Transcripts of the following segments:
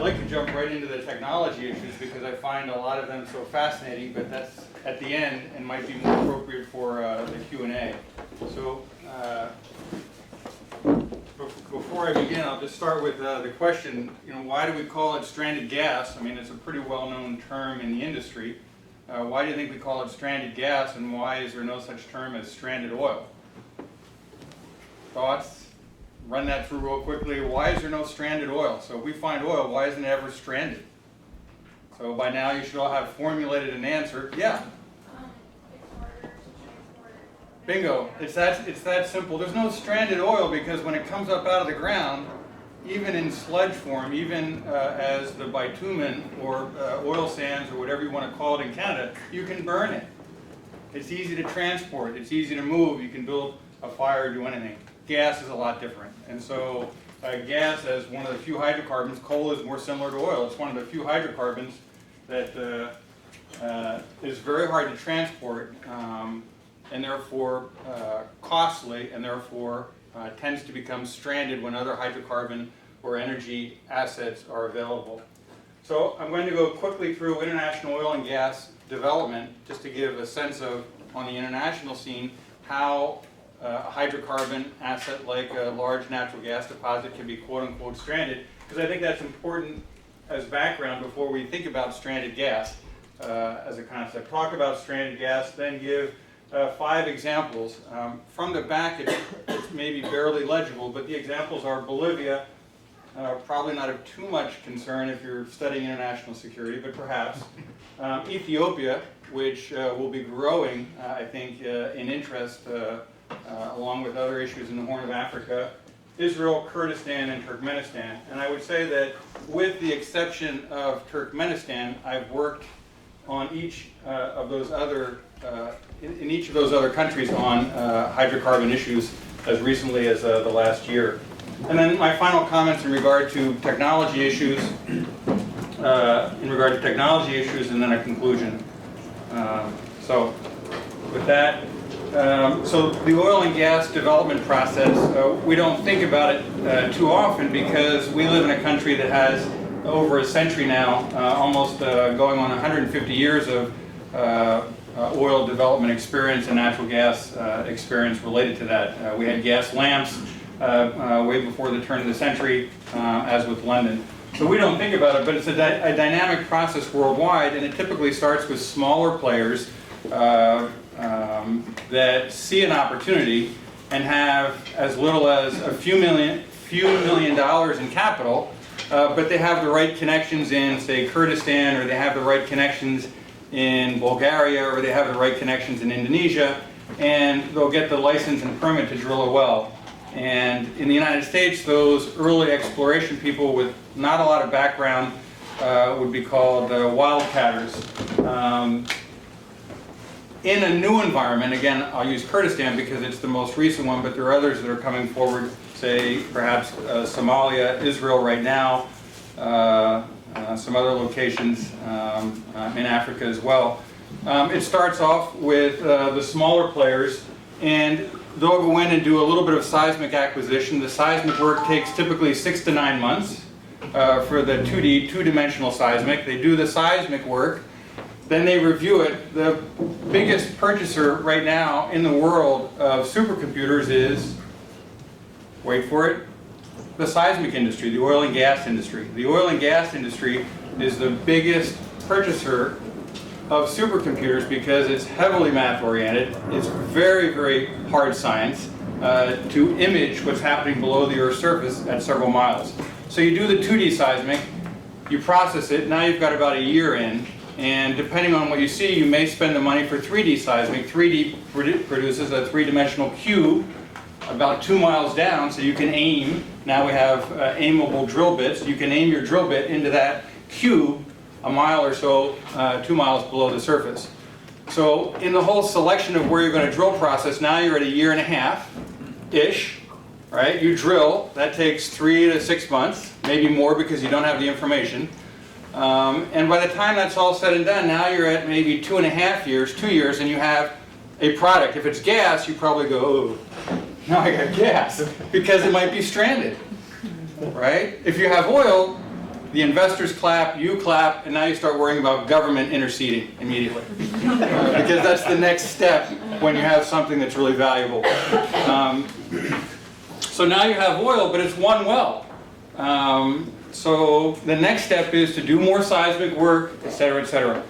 like to jump right into the technology issues because I find a lot of them so fascinating, but that's at the end and might be more appropriate for the Q&A. So before I begin, I'll just start with the question, why do we call it stranded gas? I mean, it's a pretty well-known term in the industry. Why do you think we call it stranded gas, and why is there no such term as stranded oil? Thoughts? Run that through real quickly. Why is there no stranded oil? So if we find oil, why isn't it ever stranded? So by now you should all have formulated an answer. Yeah? Bingo. It's that simple. There's no stranded oil because when it comes up out of the ground, even in sludge form, even as the bitumen or oil sands or whatever you want to call it in Canada, you can burn it. It's easy to transport. It's easy to move. You can build a fire or do anything. Gas is a lot different. And so gas, as one of the few hydrocarbons, coal is more similar to oil. It's one of the few hydrocarbons that is very hard to transport and therefore costly, and therefore tends to become stranded when other hydrocarbon or energy assets are available. So I'm going to go quickly through international oil and gas development just to give a sense of, on the international scene, how a hydrocarbon asset like a large natural gas deposit can be quote-unquote stranded, because I think that's important as background before we think about stranded gas as a concept. Talk about stranded gas, then give 5 examples. From the back, it's maybe barely legible, but the examples are Bolivia, probably not of too much concern if you're studying international security, but perhaps. Ethiopia, which will be growing, I think, in interest along with other issues in the Horn of Africa, Israel, Kurdistan, and Turkmenistan. And I would say that with the exception of Turkmenistan, I've worked on each of those other, in each of those other countries on hydrocarbon issues as recently as the last year. And then my final comments in regard to technology issues, and then a conclusion. So with that, so the oil and gas development process, we don't think about it too often because we live in a country that has over a century now, almost going on 150 years of oil development experience and natural gas experience related to that. We had gas lamps way before the turn of the century, as with London. So we don't think about it, but it's a dynamic process worldwide, and it typically starts with smaller players that see an opportunity and have as little as a few million dollars in capital, but they have the right connections in, say, Kurdistan, or they have the right connections in Bulgaria, or they have the right connections in Indonesia, and they'll get the license and permit to drill a well. And in the United States, those early exploration people with not a lot of background would be called wildcatters. In a new environment, again, I'll use Kurdistan because it's the most recent one, but there are others that are coming forward, say perhaps Somalia, Israel right now, some other locations in Africa as well. It starts off with the smaller players, and they'll go in and do a little bit of seismic acquisition. The seismic work takes typically 6 to 9 months for the 2D, two-dimensional seismic. They do the seismic work, then they review it. The biggest purchaser right now in the world of supercomputers is, wait for it, the seismic industry, the oil and gas industry. The oil and gas industry is the biggest purchaser of supercomputers because it's heavily math-oriented. It's very, very hard science to image what's happening below the Earth's surface at several miles. So you do the 2D seismic, you process it, now you've got about a year in, and depending on what you see, you may spend the money for 3D seismic. 3D produces a 3-dimensional cube about 2 miles down, so you can aim. Now we have aimable drill bits. You can aim your drill bit into that cube a mile or so, 2 miles below the surface. So in the whole selection of where you're going to drill process, now you're at a year and a half-ish, right? You drill, that takes 3 to 6 months, maybe more because you don't have the information. And by the time that's all said and done, now you're at maybe 2.5 years, 2 years, and you have a product. If it's gas, you probably go, oh, now I got gas, because it might be stranded, right? If you have oil, the investors clap, you clap, and now you start worrying about government interceding immediately. Because that's the next step when you have something that's really valuable. So now you have oil, but it's one well. So the next step is to do more seismic work, et cetera, et cetera.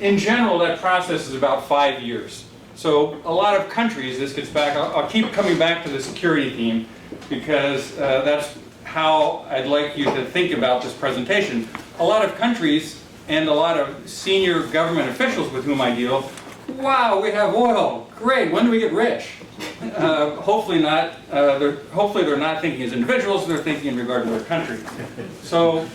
In general, that process is about 5 years. So a lot of countries, this gets back, I'll keep coming back to the security theme, because that's how I'd like you to think about this presentation. A lot of countries and a lot of senior government officials with whom I deal, wow, we have oil, great, when do we get rich? Hopefully not, hopefully they're not thinking as individuals, they're thinking in regard to their country. So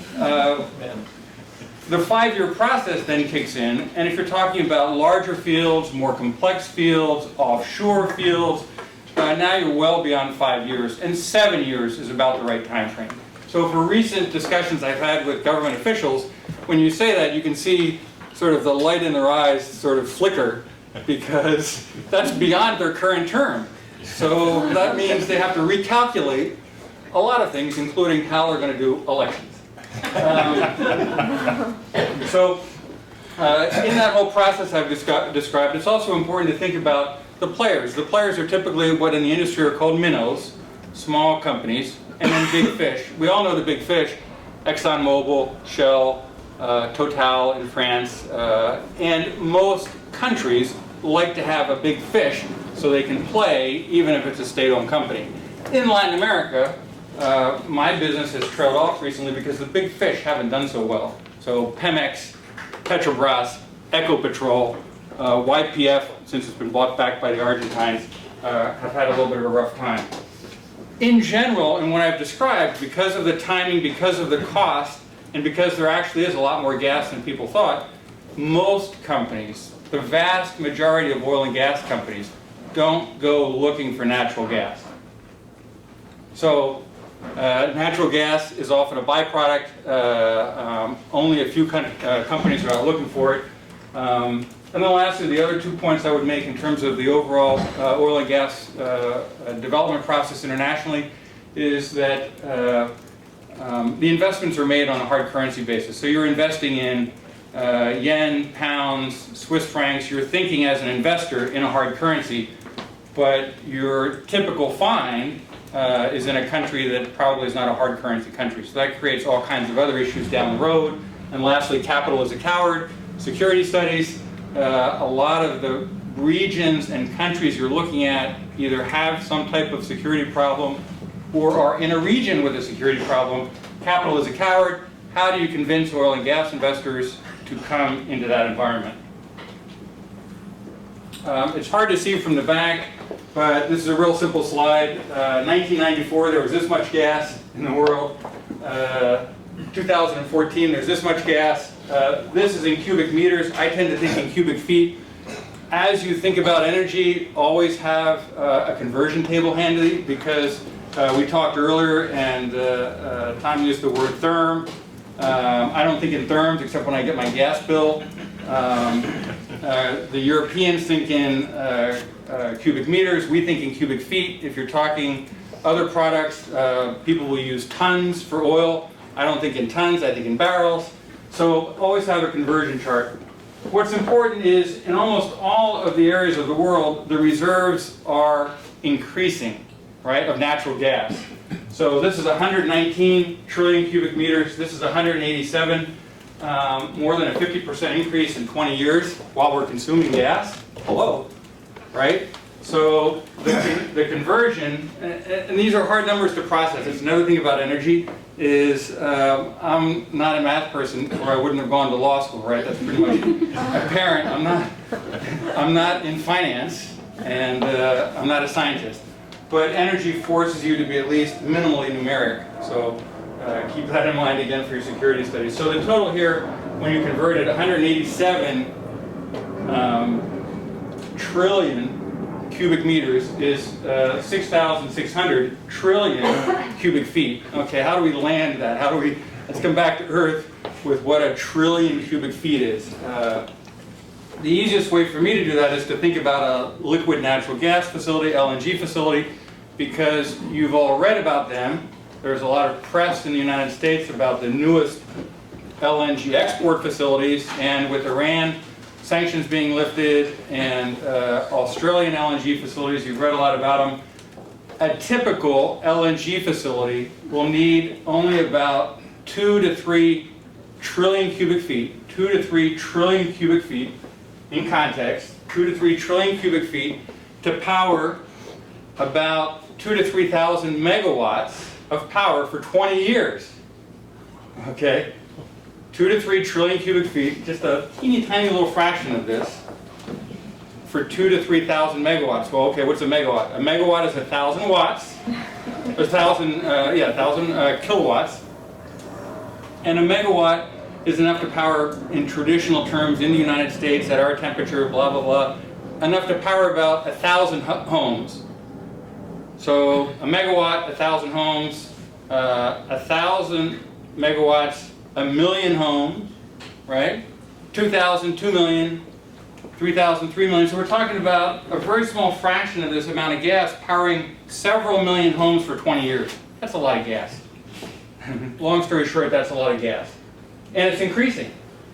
the 5-year process then kicks in, and if you're talking about larger fields, more complex fields, offshore fields, now you're well beyond 5 years, and 7 years is about the right time frame. So for recent discussions I've had with government officials, when you say that, you can see sort of the light in their eyes sort of flicker, because that's beyond their current term. So that means they have to recalculate a lot of things, including how they're going to do elections. In that whole process I've described, it's also important to think about the players. The players are typically what in the industry are called minnows, small companies, and then big fish. We all know the big fish: ExxonMobil, Shell, Total in France, and most countries like to have a big fish so they can play even if it's a state-owned company. In Latin America, my business has trailed off recently because the big fish haven't done so well. So Pemex, Petrobras, Ecopetrol, YPF, since it's been bought back by the Argentines, have had a little bit of a rough time. In general, and what I've described, because of the timing, because of the cost, and because there actually is a lot more gas than people thought, most companies, the vast majority of oil and gas companies, don't go looking for natural gas. So natural gas is often a byproduct. Only a few companies are out looking for it. And then lastly, the other 2 points I would make in terms of the overall oil and gas development process internationally is that the investments are made on a hard currency basis. So you're investing in yen, pounds, Swiss francs. You're thinking as an investor in a hard currency, but your typical find is in a country that probably is not a hard currency country. So that creates all kinds of other issues down the road. And lastly, capital is a coward. Security studies, a lot of the regions and countries you're looking at either have some type of security problem or are in a region with a security problem. Capital is a coward. How do you convince oil and gas investors to come into that environment? It's hard to see from the back, but this is a real simple slide. 1994, there was this much gas in the world. 2014, there's this much gas. This is in cubic meters. I tend to think in cubic feet. As you think about energy, always have a conversion table handy, because we talked earlier, and Tom used the word therm. I don't think in therms except when I get my gas bill. The Europeans think in cubic meters. We think in cubic feet. If you're talking other products, people will use tons for oil. I don't think in tons, I think in barrels. So always have a conversion chart. What's important is in almost all of the areas of the world, the reserves are increasing, right, of natural gas. So this is 119 trillion cubic meters. This is 187. More than a 50% increase in 20 years while we're consuming gas. Hello, right? So the conversion, and these are hard numbers to process. It's another thing about energy is I'm not a math person, or I wouldn't have gone to law school, right? That's pretty much apparent. I'm not in finance, and I'm not a scientist. But energy forces you to be at least minimally numeric. So keep that in mind again for your security studies. So the total here, when you convert it, 187 trillion cubic meters is 6,600 trillion cubic feet. Okay, how do we land that? Let's come back to Earth with what a trillion cubic feet is. The easiest way for me to do that is to think about a liquid natural gas facility, LNG facility, because you've all read about them. There's a lot of press in the United States about the newest LNG export facilities, and with Iran sanctions being lifted and Australian LNG facilities, you've read a lot about them. A typical LNG facility will need only about 2 to 3 trillion cubic feet, 2 to 3 trillion cubic feet in context, 2 to 3 trillion cubic feet to power about 2,000 to 3,000 megawatts of power for 20 years. Okay? 2 to 3 trillion cubic feet, just a teeny tiny little fraction of this, for 2,000 to 3,000 megawatts. Well, okay, what's a megawatt? A megawatt is 1,000 watts, 1,000 kilowatts, and a megawatt is enough to power, in traditional terms, in the United States at our temperature, blah blah blah, enough to power about 1,000 homes. So a megawatt, 1,000 homes, 1,000 megawatts, 1,000,000 homes, right? 2,000, 2,000,000, 3,000, 3,000,000. So we're talking about a very small fraction of this amount of gas powering several million homes for 20 years. That's a lot of gas. Long story short, that's a lot of gas. And it's increasing.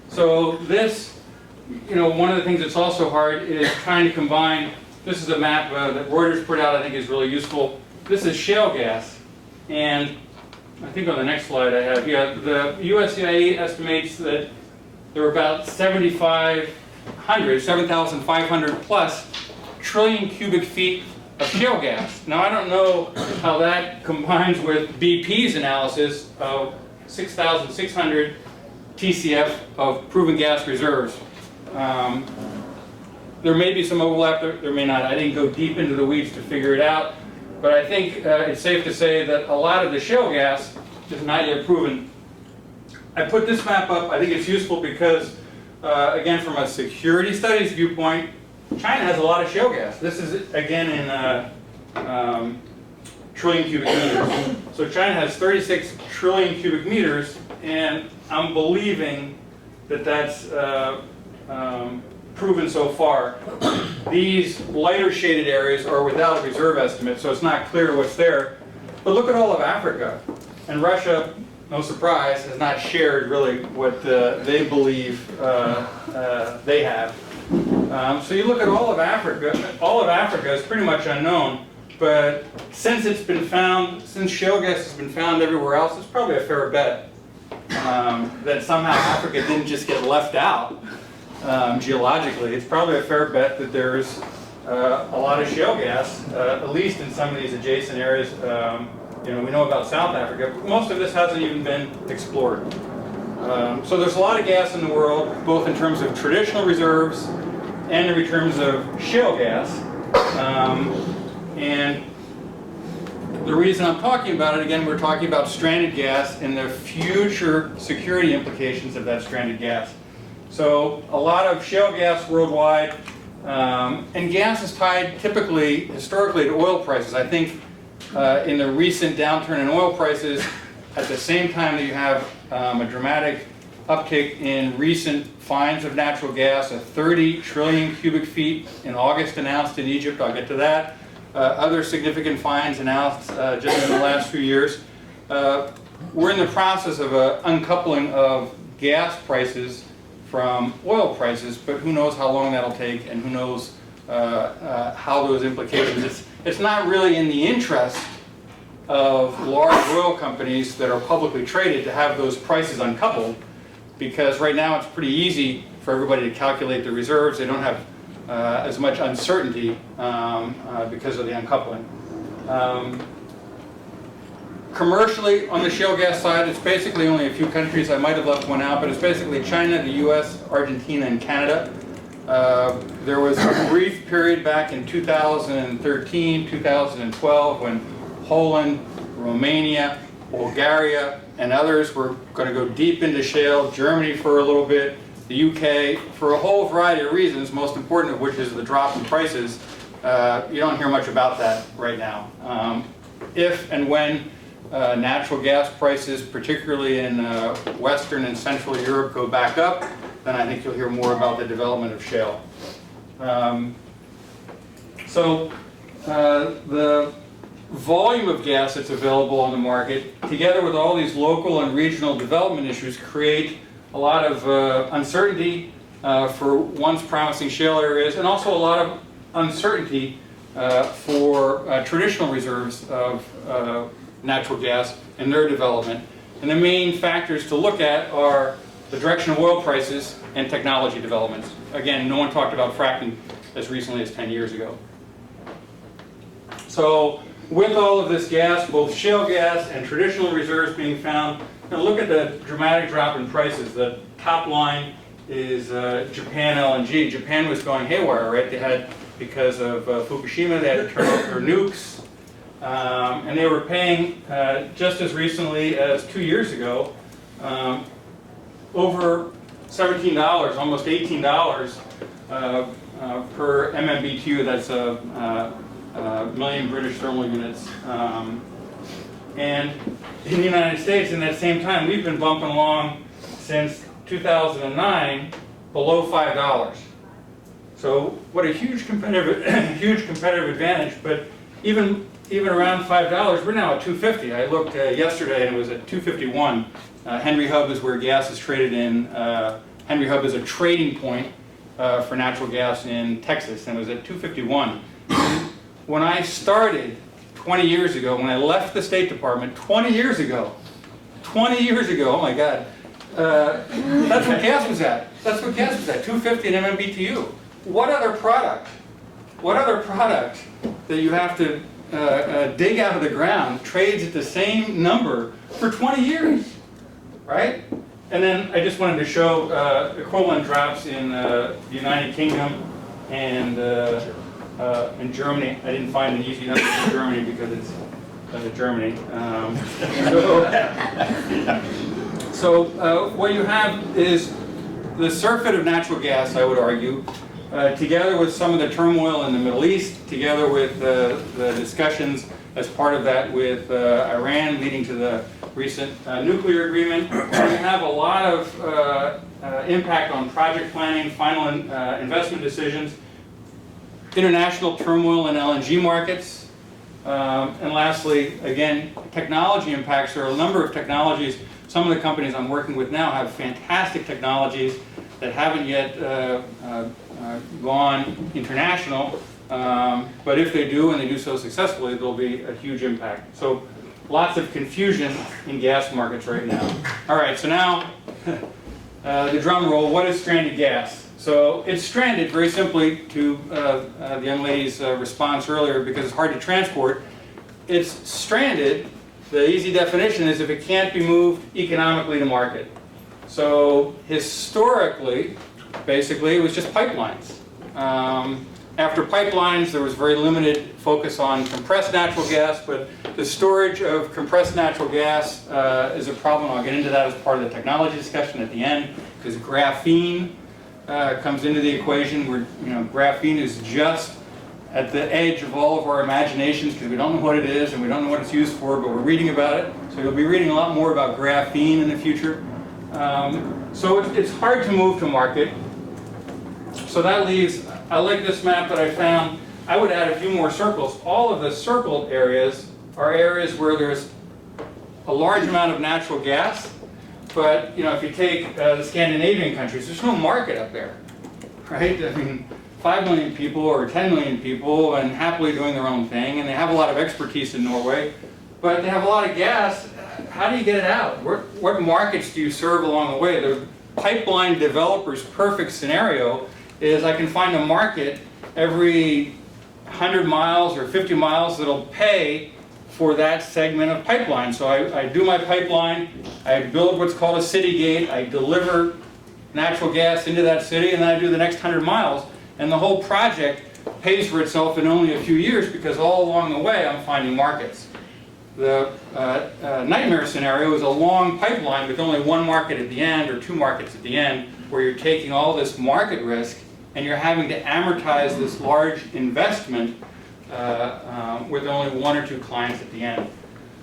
So this, one of the things that's also hard is trying to combine. This is a map that Reuters put out, I think is really useful. This is shale gas. And I think on the next slide I have, the USDA estimates that there are about 7,500 plus trillion cubic feet of shale gas. Now I don't know how that combines with BP's analysis of 6,600 TCF of proven gas reserves. There may be some overlap, there may not. I didn't go deep into the weeds to figure it out, but I think it's safe to say that a lot of the shale gas is not yet proven. I put this map up, I think it's useful because, again, from a security studies viewpoint, China has a lot of shale gas. This is, again, in trillion cubic meters. So China has 36 trillion cubic meters, and I'm believing that that's proven so far. These lighter shaded areas are without a reserve estimate, so it's not clear what's there. But look at all of Africa. And Russia, no surprise, has not shared really what they believe they have. So you look at all of Africa is pretty much unknown. But since it's been found, since shale gas has been found everywhere else, it's probably a fair bet that somehow Africa didn't just get left out geologically. It's probably a fair bet that there's a lot of shale gas, at least in some of these adjacent areas. We know about South Africa, but most of this hasn't even been explored. So there's a lot of gas in the world, both in terms of traditional reserves and in terms of shale gas. And the reason I'm talking about it, again, we're talking about stranded gas and the future security implications of that stranded gas. So a lot of shale gas worldwide, and gas is tied typically, historically, to oil prices. I think in the recent downturn in oil prices, at the same time that you have a dramatic uptick in recent finds of natural gas, a 30 trillion cubic feet in August announced in Egypt, I'll get to that. Other significant finds announced just in the last few years. We're in the process of uncoupling of gas prices from oil prices, but who knows how long that'll take, and who knows how those implications. It's not really in the interest of large oil companies that are publicly traded to have those prices uncoupled, because right now it's pretty easy for everybody to calculate the reserves. They don't have as much uncertainty because of the uncoupling. Commercially, on the shale gas side, it's basically only a few countries. I might have left one out, but it's basically China, the US, Argentina, and Canada. There was a brief period back in 2013, 2012, when Poland, Romania, Bulgaria, and others were going to go deep into shale, Germany for a little bit, the UK, for a whole variety of reasons, most important of which is the drop in prices. You don't hear much about that right now. If and when natural gas prices, particularly in Western and Central Europe, go back up, then I think you'll hear more about the development of shale. The volume of gas that's available on the market, together with all these local and regional development issues, create a lot of uncertainty for once promising shale areas, and also a lot of uncertainty for traditional reserves of natural gas and their development. And the main factors to look at are the direction of oil prices and technology developments. Again, no one talked about fracking as recently as 10 years ago. So with all of this gas, both shale gas and traditional reserves being found, now look at the dramatic drop in prices. The top line is Japan LNG. Japan was going haywire, right? They had, because of Fukushima, they had to turn off their nukes. And they were paying, just as recently as 2 years ago, over $17, almost $18 per MMBTU. That's a million British thermal units. And in the United States, in that same time, we've been bumping along since 2009 below $5. So what a huge competitive advantage. But even around $5, we're now at $2.50. I looked yesterday and it was at $2.51. Henry Hub is where gas is traded in. Henry Hub is a trading point for natural gas in Texas, and it was at $2.51. When I started 20 years ago, when I left the State Department 20 years ago, oh my God, that's what gas was at. That's what gas was at, $2.50 an MMBTU. What other product that you have to dig out of the ground trades at the same number for 20 years, right? And then I just wanted to show equivalent drops in the United Kingdom and in Germany. I didn't find an easy number for Germany because it's Germany. So what you have is the surfeit of natural gas, I would argue, together with some of the turmoil in the Middle East, together with the discussions as part of that with Iran leading to the recent nuclear agreement. We have a lot of impact on project planning, final investment decisions, international turmoil in LNG markets, and lastly, again, technology impacts. There are a number of technologies. Some of the companies I'm working with now have fantastic technologies that haven't yet gone international, but if they do, and they do so successfully, there'll be a huge impact. So lots of confusion in gas markets right now. All right, so now the drum roll. What is stranded gas? So it's stranded, very simply, to the young lady's response earlier, because it's hard to transport. It's stranded, the easy definition is if it can't be moved economically to market. So historically, basically, it was just pipelines. After pipelines, there was very limited focus on compressed natural gas, but the storage of compressed natural gas is a problem. I'll get into that as part of the technology discussion at the end, because graphene comes into the equation. Where graphene is just at the edge of all of our imaginations, because we don't know what it is and we don't know what it's used for, but we're reading about it. So you'll be reading a lot more about graphene in the future. So it's hard to move to market. So that leaves, I like this map that I found. I would add a few more circles. All of the circled areas are areas where there's a large amount of natural gas, but if you take the Scandinavian countries, there's no market up there, right? I mean, 5 million people or 10 million people and happily doing their own thing, and they have a lot of expertise in Norway, but they have a lot of gas. How do you get it out? What markets do you serve along the way? The pipeline developer's perfect scenario is I can find a market every 100 miles or 50 miles that'll pay for that segment of pipeline. So I do my pipeline, I build what's called a city gate, I deliver natural gas into that city, and then I do the next 100 miles. And the whole project pays for itself in only a few years, because all along the way I'm finding markets. The nightmare scenario is a long pipeline with only one market at the end or two markets at the end, where you're taking all this market risk and you're having to amortize this large investment with only one or two clients at the end.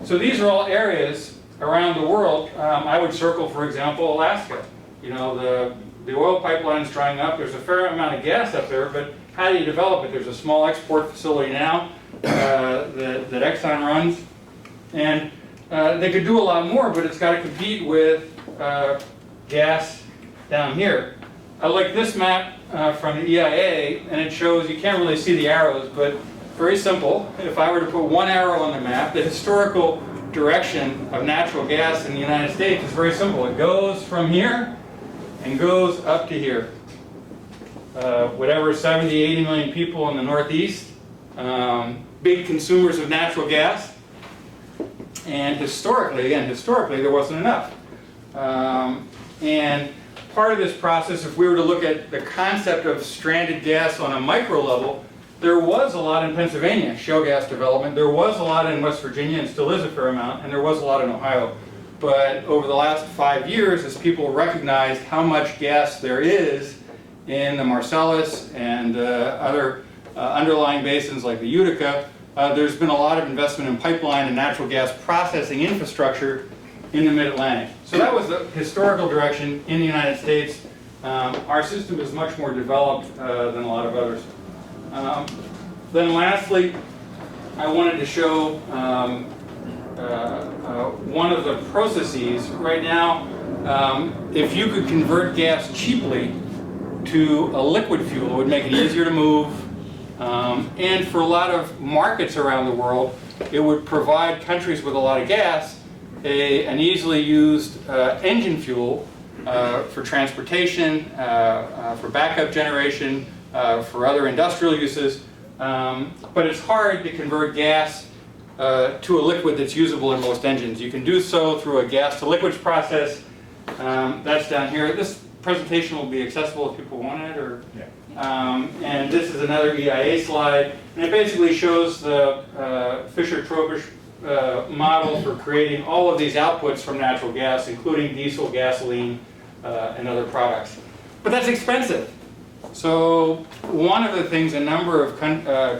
So these are all areas around the world. I would circle, for example, Alaska. The oil pipeline's drying up. There's a fair amount of gas up there, but how do you develop it? There's a small export facility now that Exxon runs, and they could do a lot more, but it's got to compete with gas down here. I like this map from the EIA, and it shows, you can't really see the arrows, but very simple. If I were to put one arrow on the map, the historical direction of natural gas in the United States is very simple. It goes from here and goes up to here. Whatever, 70, 80 million people in the Northeast, big consumers of natural gas. And historically, again, there wasn't enough. And part of this process, if we were to look at the concept of stranded gas on a micro level, there was a lot in Pennsylvania, shale gas development. There was a lot in West Virginia, and still is a fair amount, and there was a lot in Ohio. But over the last 5 years, as people recognized how much gas there is in the Marcellus and other underlying basins like the Utica, there's been a lot of investment in pipeline and natural gas processing infrastructure in the Mid-Atlantic. So that was the historical direction in the United States. Our system is much more developed than a lot of others. Then lastly, I wanted to show one of the processes. Right now, if you could convert gas cheaply to a liquid fuel, it would make it easier to move. And for a lot of markets around the world, it would provide countries with a lot of gas an easily used engine fuel for transportation, for backup generation, for other industrial uses. But it's hard to convert gas to a liquid that's usable in most engines. You can do so through a gas to liquids process. That's down here. This presentation will be accessible if people want it, or and this is another EIA slide, and it basically shows the Fischer-Tropsch model for creating all of these outputs from natural gas, including diesel, gasoline, and other products. But that's expensive. So one of the things a number of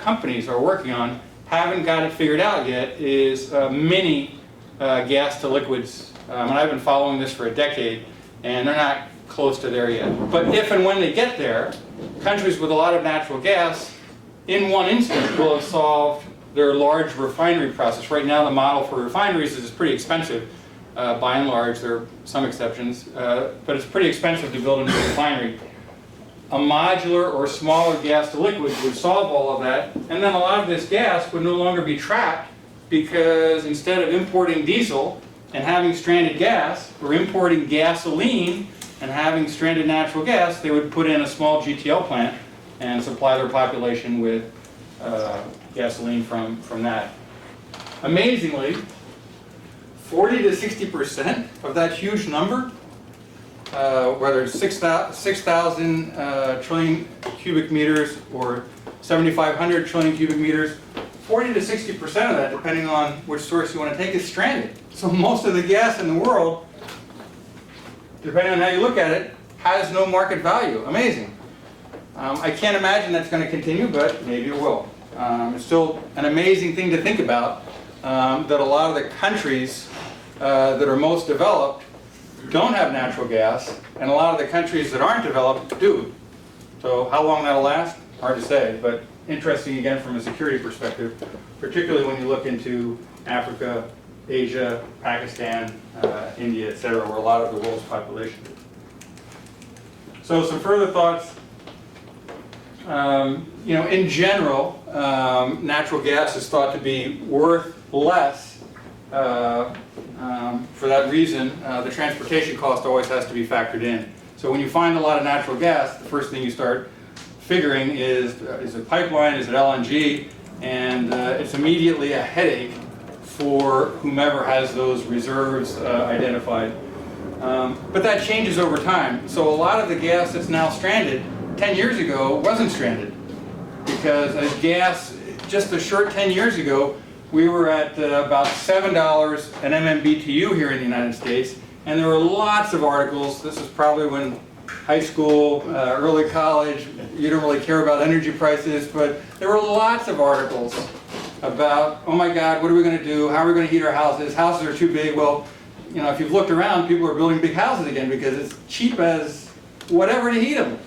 companies are working on, haven't got it figured out yet, is mini gas to liquids. And I've been following this for a decade, and they're not close to there yet. But if and when they get there, countries with a lot of natural gas, in one instant, will have solved their large refinery process. Right now, the model for refineries is pretty expensive. By and large, there are some exceptions, but it's pretty expensive to build a new refinery. A modular or smaller gas to liquid would solve all of that, and then a lot of this gas would no longer be trapped, because instead of importing diesel and having stranded gas, or importing gasoline and having stranded natural gas, they would put in a small GTL plant and supply their population with gasoline from that. Amazingly, 40 to 60% of that huge number, whether it's 6,000 trillion cubic meters or 7,500 trillion cubic meters, 40 to 60% of that, depending on which source you want to take, is stranded. So most of the gas in the world, depending on how you look at it, has no market value. Amazing. I can't imagine that's going to continue, but maybe it will. It's still an amazing thing to think about, that a lot of the countries that are most developed don't have natural gas, and a lot of the countries that aren't developed do. So how long that'll last, hard to say, but interesting again from a security perspective, particularly when you look into Africa, Asia, Pakistan, India, etc., where a lot of the world's population. So some further thoughts. In general, natural gas is thought to be worth less. For that reason, the transportation cost always has to be factored in. So when you find a lot of natural gas, the first thing you start figuring is it pipeline, is it LNG? And it's immediately a headache for whomever has those reserves identified. But that changes over time. So a lot of the gas that's now stranded 10 years ago wasn't stranded, because as gas, just a short 10 years ago, we were at about $7 an MMBTU here in the United States, and there were lots of articles. This is probably when high school, early college, you don't really care about energy prices, but there were lots of articles about, oh my God, what are we going to do? How are we going to heat our houses? Houses are too big. Well, if you've looked around, people are building big houses again because it's cheap as whatever to heat them,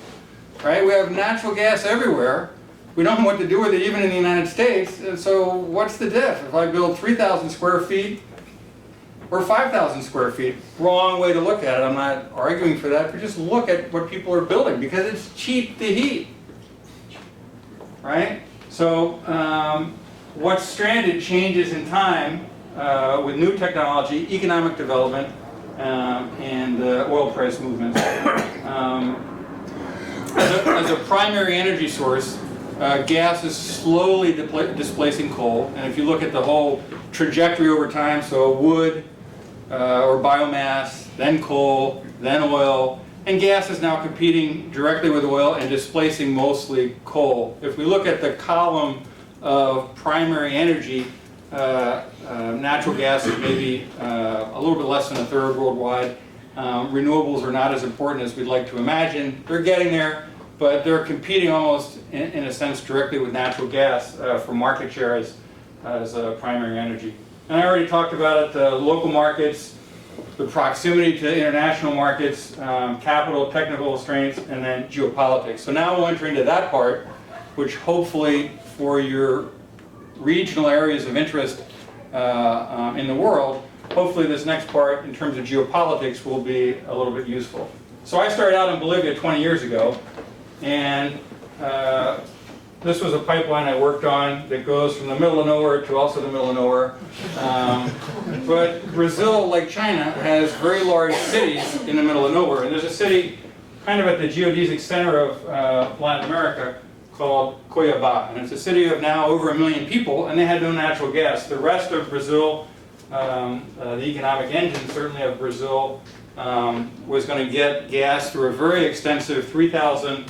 right? We have natural gas everywhere. We don't know what to do with it even in the United States, and so what's the diff? If I build 3,000 square feet or 5,000 square feet. Wrong way to look at it. I'm not arguing for that, but just look at what people are building because it's cheap to heat, right? So what's stranded changes in time with new technology, economic development, and oil price movements. As a primary energy source, gas is slowly displacing coal, and if you look at the whole trajectory over time, so wood or biomass, then coal, then oil, and gas is now competing directly with oil and displacing mostly coal. If we look at the column of primary energy, natural gas is maybe a little bit less than a third worldwide. Renewables are not as important as we'd like to imagine. They're getting there, but they're competing almost, in a sense, directly with natural gas for market share as primary energy. And I already talked about it, the local markets, the proximity to international markets, capital, technical strengths, and then geopolitics. So now we'll enter into that part, which hopefully for your regional areas of interest in the world, hopefully this next part in terms of geopolitics will be a little bit useful. So I started out in Bolivia 20 years ago, and this was a pipeline I worked on that goes from the middle of nowhere to also the middle of nowhere. But Brazil, like China, has very large cities in the middle of nowhere. And there's a city kind of at the geodesic center of Latin America called Cuiabá. And it's a city of now over 1 million people, and they had no natural gas. The rest of Brazil, the economic engine certainly of Brazil, was going to get gas through a very extensive 3,000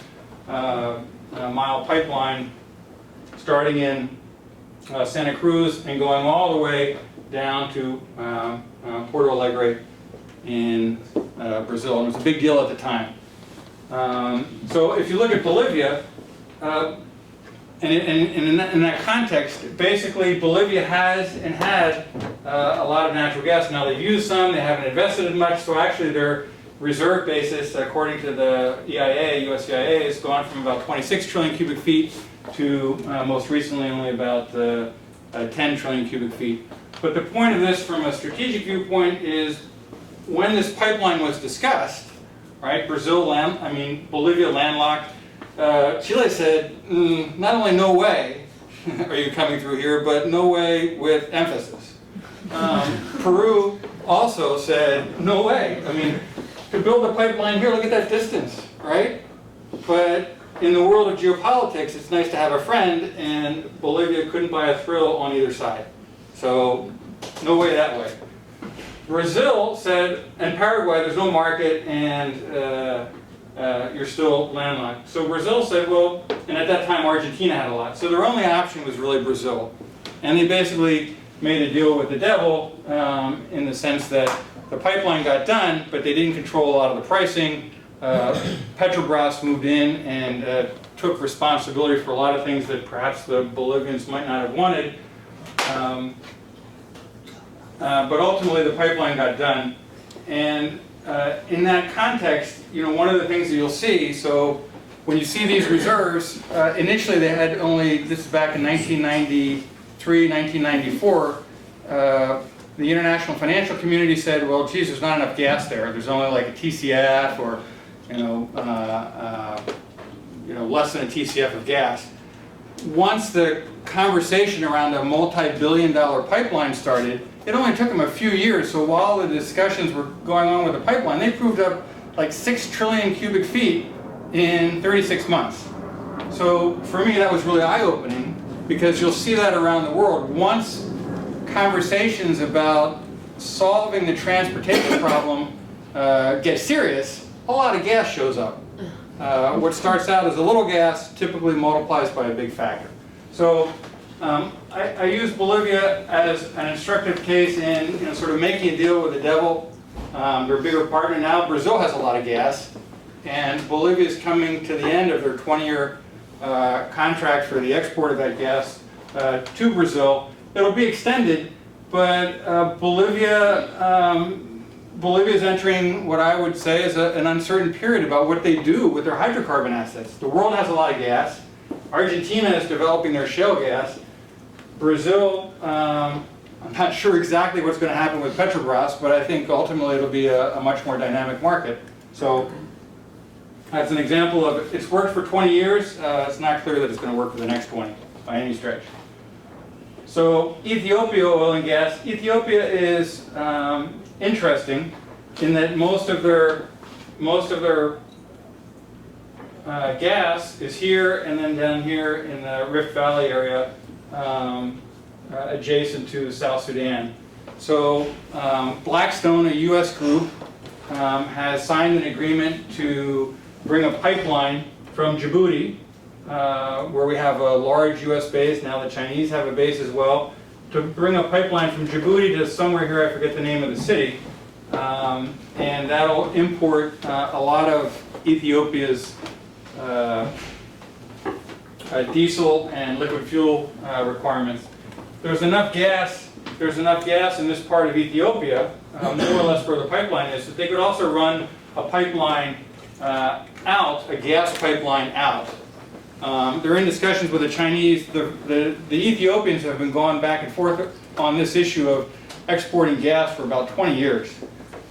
mile pipeline starting in Santa Cruz and going all the way down to Porto Alegre in Brazil. And it was a big deal at the time. So if you look at Bolivia, and in that context, basically Bolivia has and had a lot of natural gas. Now they've used some, they haven't invested as much, so actually their reserve basis, according to the EIA, US EIA, has gone from about 26 trillion cubic feet to most recently only about 10 trillion cubic feet. But the point of this from a strategic viewpoint is when this pipeline was discussed, right, Bolivia landlocked, Chile said, not only no way are you coming through here, but no way with emphasis. Peru also said, no way. I mean, to build a pipeline here, look at that distance, right? But in the world of geopolitics, it's nice to have a friend, and Bolivia couldn't buy a thrill on either side. So, no way that way. Brazil said, and Paraguay, there's no market, and you're still landlocked. So Brazil said, well, and at that time Argentina had a lot. So their only option was really Brazil. And they basically made a deal with the devil in the sense that the pipeline got done, but they didn't control a lot of the pricing. Petrobras moved in and took responsibility for a lot of things that perhaps the Bolivians might not have wanted. But ultimately the pipeline got done. And in that context, one of the things that you'll see, so when you see these reserves, initially they had only, this is back in 1993, 1994, the international financial community said, well, geez, there's not enough gas there. There's only like a TCF or, less than a TCF of gas. Once the conversation around a multi-billion-dollar pipeline started, it only took them a few years. So while the discussions were going on with the pipeline, they proved up like 6 trillion cubic feet in 36 months. So for me, that was really eye-opening because you'll see that around the world. Once conversations about solving the transportation problem get serious, a lot of gas shows up. What starts out as a little gas typically multiplies by a big factor. So I use Bolivia as an instructive case in sort of making a deal with the devil. They're a bigger partner now. Brazil has a lot of gas, and Bolivia is coming to the end of their 20-year contract for the export of that gas to Brazil. It'll be extended, but Bolivia is entering what I would say is an uncertain period about what they do with their hydrocarbon assets. The world has a lot of gas. Argentina is developing their shale gas. Brazil I'm not sure exactly what's going to happen with Petrobras, but I think ultimately it'll be a much more dynamic market. So that's an example of it's worked for 20 years. It's not clear that it's going to work for the next 20 by any stretch. So Ethiopia oil and gas. Ethiopia is interesting in that most of their gas is here and then down here in the Rift Valley area, adjacent to South Sudan. So Blackstone, a U.S. group, has signed an agreement to bring a pipeline from Djibouti, where we have a large U.S. base. Now the Chinese have a base as well, to bring a pipeline from Djibouti to somewhere here, I forget the name of the city, and that'll import a lot of Ethiopia's diesel and liquid fuel requirements. There's enough gas in this part of Ethiopia, more or less where the pipeline is, that they could also run a pipeline out, a gas pipeline out. They're in discussions with the Chinese. The Ethiopians have been going back and forth on this issue of exporting gas for about 20 years.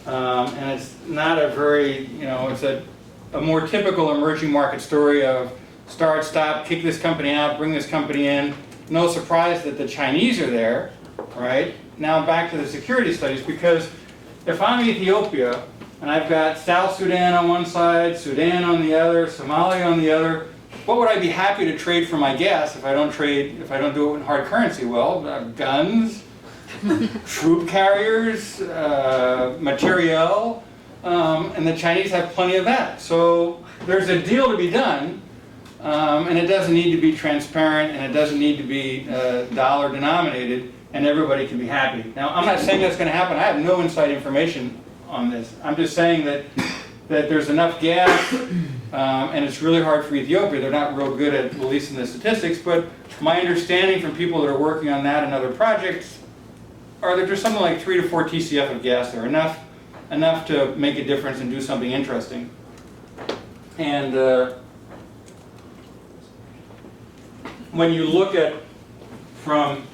And it's not a very, it's a more typical emerging market story of start, stop, kick this company out, bring this company in. No surprise that the Chinese are there, right? Now back to the security studies, because if I'm Ethiopia and I've got South Sudan on one side, Sudan on the other, Somalia on the other, what would I be happy to trade for my gas if I don't do it in hard currency? Well, guns, troop carriers, materiel, and the Chinese have plenty of that. So there's a deal to be done, and it doesn't need to be transparent, and it doesn't need to be dollar denominated, and everybody can be happy. Now, I'm not saying that's going to happen. I have no inside information on this. I'm just saying that there's enough gas, and it's really hard for Ethiopia. They're not real good at releasing the statistics, but my understanding from people that are working on that and other projects are that there's something like 3 to 4 TCF of gas there, enough to make a difference and do something interesting. And when you look at, from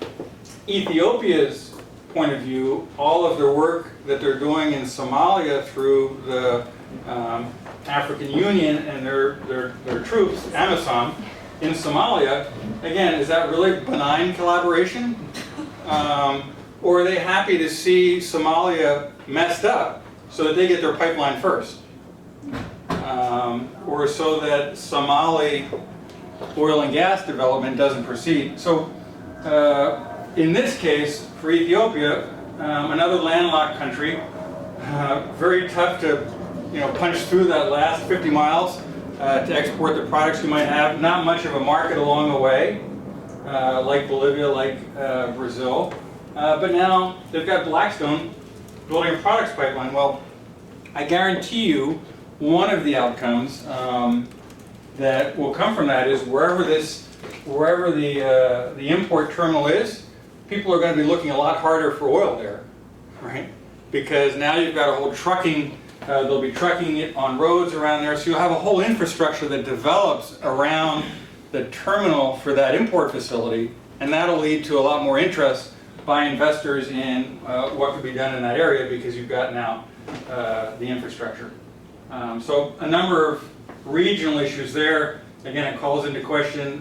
Ethiopia's point of view, all of their work that they're doing in Somalia through the African Union and their troops, AMISOM, in Somalia, again, is that really benign collaboration? Or are they happy to see Somalia messed up so that they get their pipeline first? Or so that Somali oil and gas development doesn't proceed. So in this case, for Ethiopia, another landlocked country, very tough to punch through that last 50 miles to export the products you might have. Not much of a market along the way, like Bolivia, like Brazil. But now they've got Blackstone building a products pipeline. Well, I guarantee you one of the outcomes that will come from that is wherever the import terminal is, people are going to be looking a lot harder for oil there, right? Because now you've got a whole trucking, they'll be trucking it on roads around there, so you'll have a whole infrastructure that develops around the terminal for that import facility, and that'll lead to a lot more interest by investors in what could be done in that area because you've got now the infrastructure. So a number of regional issues there. Again, it calls into question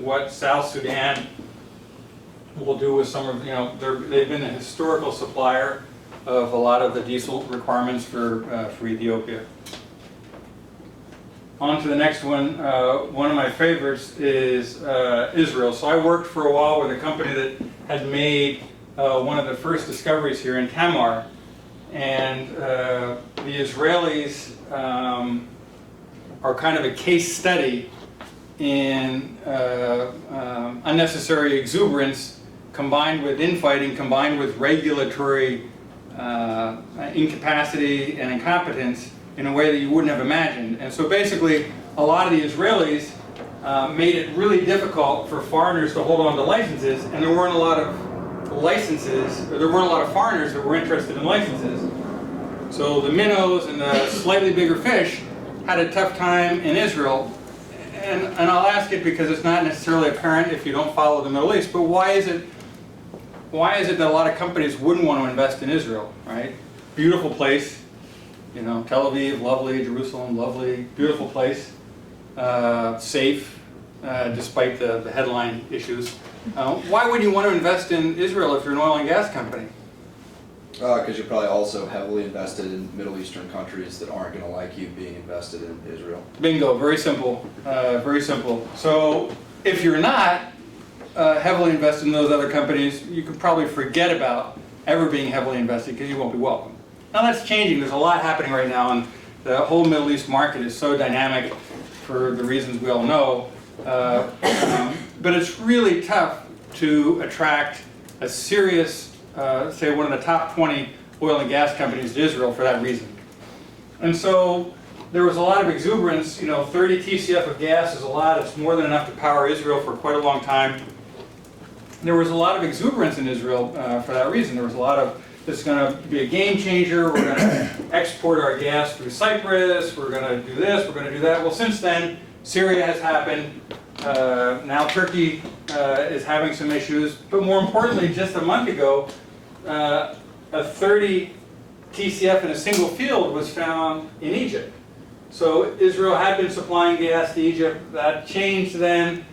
what South Sudan will do with some of, they've been a historical supplier of a lot of the diesel requirements for Ethiopia. On to the next one. One of my favorites is Israel. So I worked for a while with a company that had made one of the first discoveries here in Tamar. And the Israelis are kind of a case study in unnecessary exuberance combined with infighting, combined with regulatory incapacity and incompetence in a way that you wouldn't have imagined. And so basically, a lot of the Israelis made it really difficult for foreigners to hold on to licenses, and there weren't a lot of foreigners that were interested in licenses. So the minnows and the slightly bigger fish had a tough time in Israel. And I'll ask it because it's not necessarily apparent if you don't follow the Middle East, but why is it why is it that a lot of companies wouldn't want to invest in Israel, right? Beautiful place, you know, Tel Aviv, lovely, Jerusalem, lovely, beautiful place, safe, despite the headline issues. Why would you want to invest in Israel if you're an oil and gas company? Because you're probably also heavily invested in Middle Eastern countries that aren't going to like you being invested in Israel. Bingo, very simple, very simple. So if you're not heavily invested in those other companies, you could probably forget about ever being heavily invested because you won't be welcome. Now that's changing. There's a lot happening right now, and the whole Middle East market is so dynamic for the reasons we all know. But it's really tough to attract a serious, say one of the top 20 oil and gas companies to Israel for that reason. And so there was a lot of exuberance. You know, 30 TCF of gas is a lot. It's more than enough to power Israel for quite a long time. There was a lot of exuberance in Israel for that reason. There was a lot of, this is going to be a game changer. We're going to export our gas through Cyprus. We're going to do this. We're going to do that. Well, since then, Syria has happened. Now Turkey is having some issues. But more importantly, just a month ago, a 30 TCF in a single field was found in Egypt. So Israel had been supplying gas to Egypt. That changed then.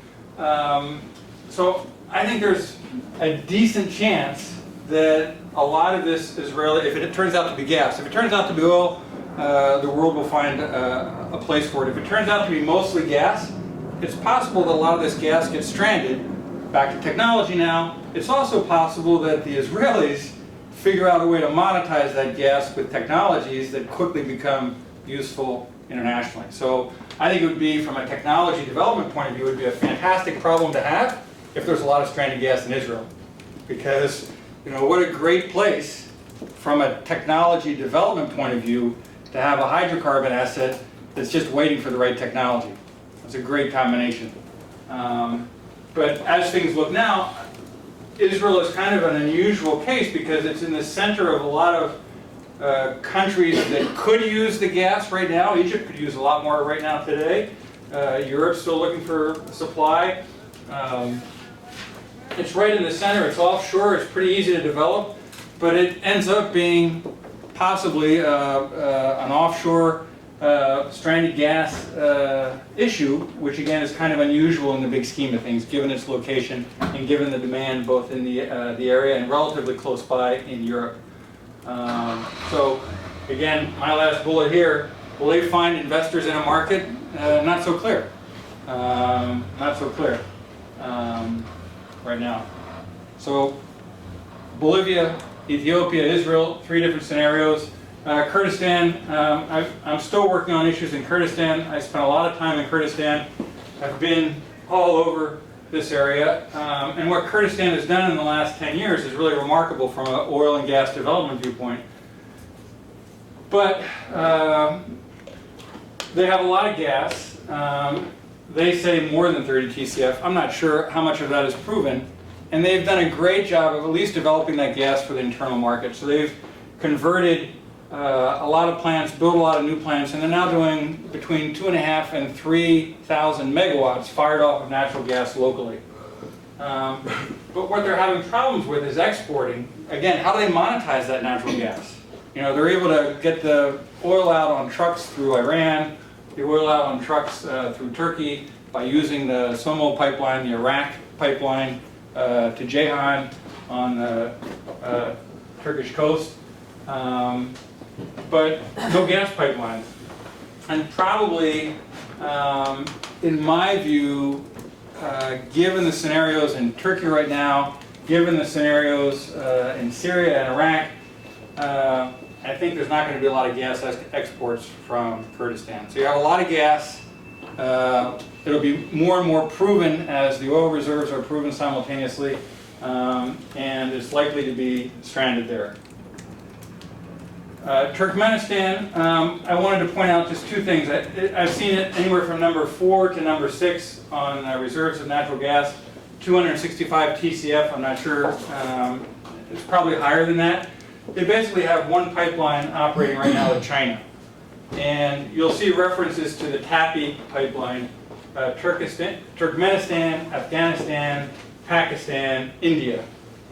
So I think there's a decent chance that a lot of this Israeli, if it turns out to be gas, if it turns out to be oil, the world will find a place for it. If it turns out to be mostly gas, it's possible that a lot of this gas gets stranded. Back to technology now. It's also possible that the Israelis figure out a way to monetize that gas with technologies that quickly become useful internationally. So I think it would be, from a technology development point of view, it would be a fantastic problem to have if there's a lot of stranded gas in Israel. Because, you know, what a great place from a technology development point of view to have a hydrocarbon asset that's just waiting for the right technology. It's a great combination. But as things look now, Israel is kind of an unusual case because it's in the center of a lot of countries that could use the gas right now. Egypt could use a lot more right now today. Europe's still looking for supply. It's right in the center. It's offshore. It's pretty easy to develop. But it ends up being possibly an offshore stranded gas issue, which again is kind of unusual in the big scheme of things, given its location and given the demand both in the area and relatively close by in Europe. So again, my last bullet here, will they find investors in a market? Not so clear. Not so clear right now. So Bolivia, Ethiopia, Israel, 3 different scenarios. Kurdistan, I'm still working on issues in Kurdistan. I spent a lot of time in Kurdistan. I've been all over this area. And what Kurdistan has done in the last 10 years is really remarkable from an oil and gas development viewpoint. But they have a lot of gas. They say more than 30 TCF. I'm not sure how much of that is proven. And they've done a great job of at least developing that gas for the internal market. So they've converted a lot of plants, built a lot of new plants, and they're now doing between 2,500 and 3,000 megawatts fired off of natural gas locally. But what they're having problems with is exporting. Again, how do they monetize that natural gas? You know, they're able to get the oil out on trucks through Iran, the oil out on trucks through Turkey by using the Somo pipeline, the Iraq pipeline to Ceyhan on the Turkish coast. But no gas pipelines. And probably, in my view, given the scenarios in Turkey right now, given the scenarios in Syria and Iraq, I think there's not going to be a lot of gas exports from Kurdistan. So you have a lot of gas. It'll be more and more proven as the oil reserves are proven simultaneously, and it's likely to be stranded there. Turkmenistan, I wanted to point out just 2 things. I've seen it anywhere from number 4 to number 6 on reserves of natural gas, 265 TCF. I'm not sure. It's probably higher than that. They basically have one pipeline operating right now with China. And you'll see references to the TAPI pipeline, Turkmenistan, Afghanistan, Pakistan, India.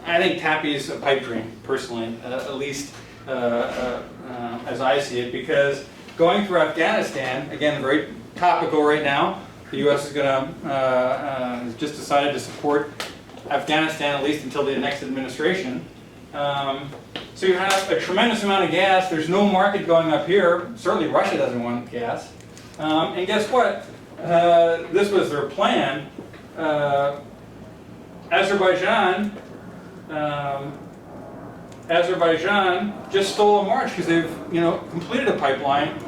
I think TAPI's a pipe dream, personally, at least as I see it, because going through Afghanistan, again, very topical right now. The U.S. is going to just decided to support Afghanistan at least until the next administration. So you have a tremendous amount of gas. There's no market going up here. Certainly Russia doesn't want gas. And guess what? This was their plan. Azerbaijan just stole a march because they've completed a pipeline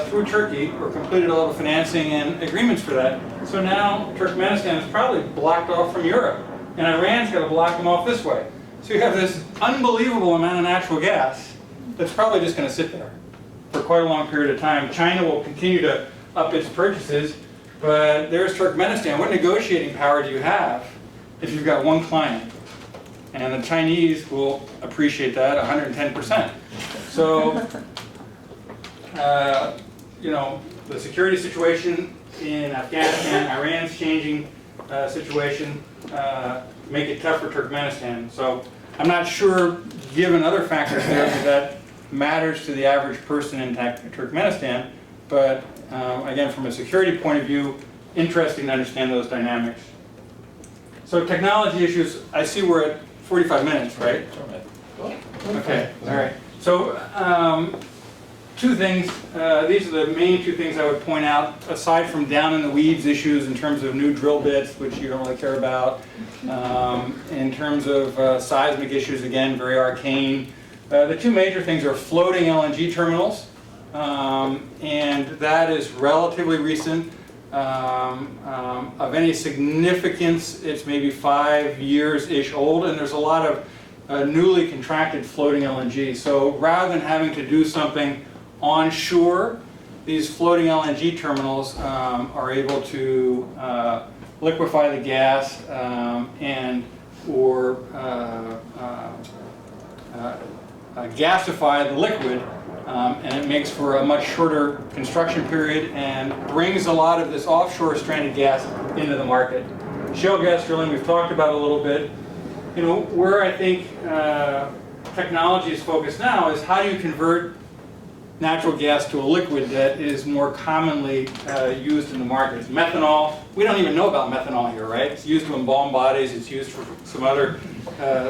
through Turkey, or completed all the financing and agreements for that. So now Turkmenistan is probably blocked off from Europe, and Iran's got to block them off this way. So you have this unbelievable amount of natural gas that's probably just going to sit there for quite a long period of time. China will continue to up its purchases, but there's Turkmenistan. What negotiating power do you have if you've got one client? And the Chinese will appreciate that 110%. So, the security situation in Afghanistan, Iran's changing situation, make it tough for Turkmenistan. So I'm not sure, given other factors there, that matters to the average person in Turkmenistan. But again, from a security point of view, interesting to understand those dynamics. So technology issues, I see we're at 45 minutes, right? Okay, all right. So two things, these are the main two things I would point out, aside from down in the weeds issues in terms of new drill bits, which you don't really care about. In terms of seismic issues, again, very arcane. The two major things are floating LNG terminals, and that is relatively recent. Of any significance, it's maybe 5 years-ish old, and there's a lot of newly contracted floating LNG. So rather than having to do something onshore, these floating LNG terminals are able to liquefy the gas or gasify the liquid. And it makes for a much shorter construction period and brings a lot of this offshore stranded gas into the market. Shale gas drilling, we've talked about a little bit. Where I think technology is focused now is how do you convert natural gas to a liquid that is more commonly used in the market. Methanol, we don't even know about methanol here, right? It's used to embalm bodies, it's used for some other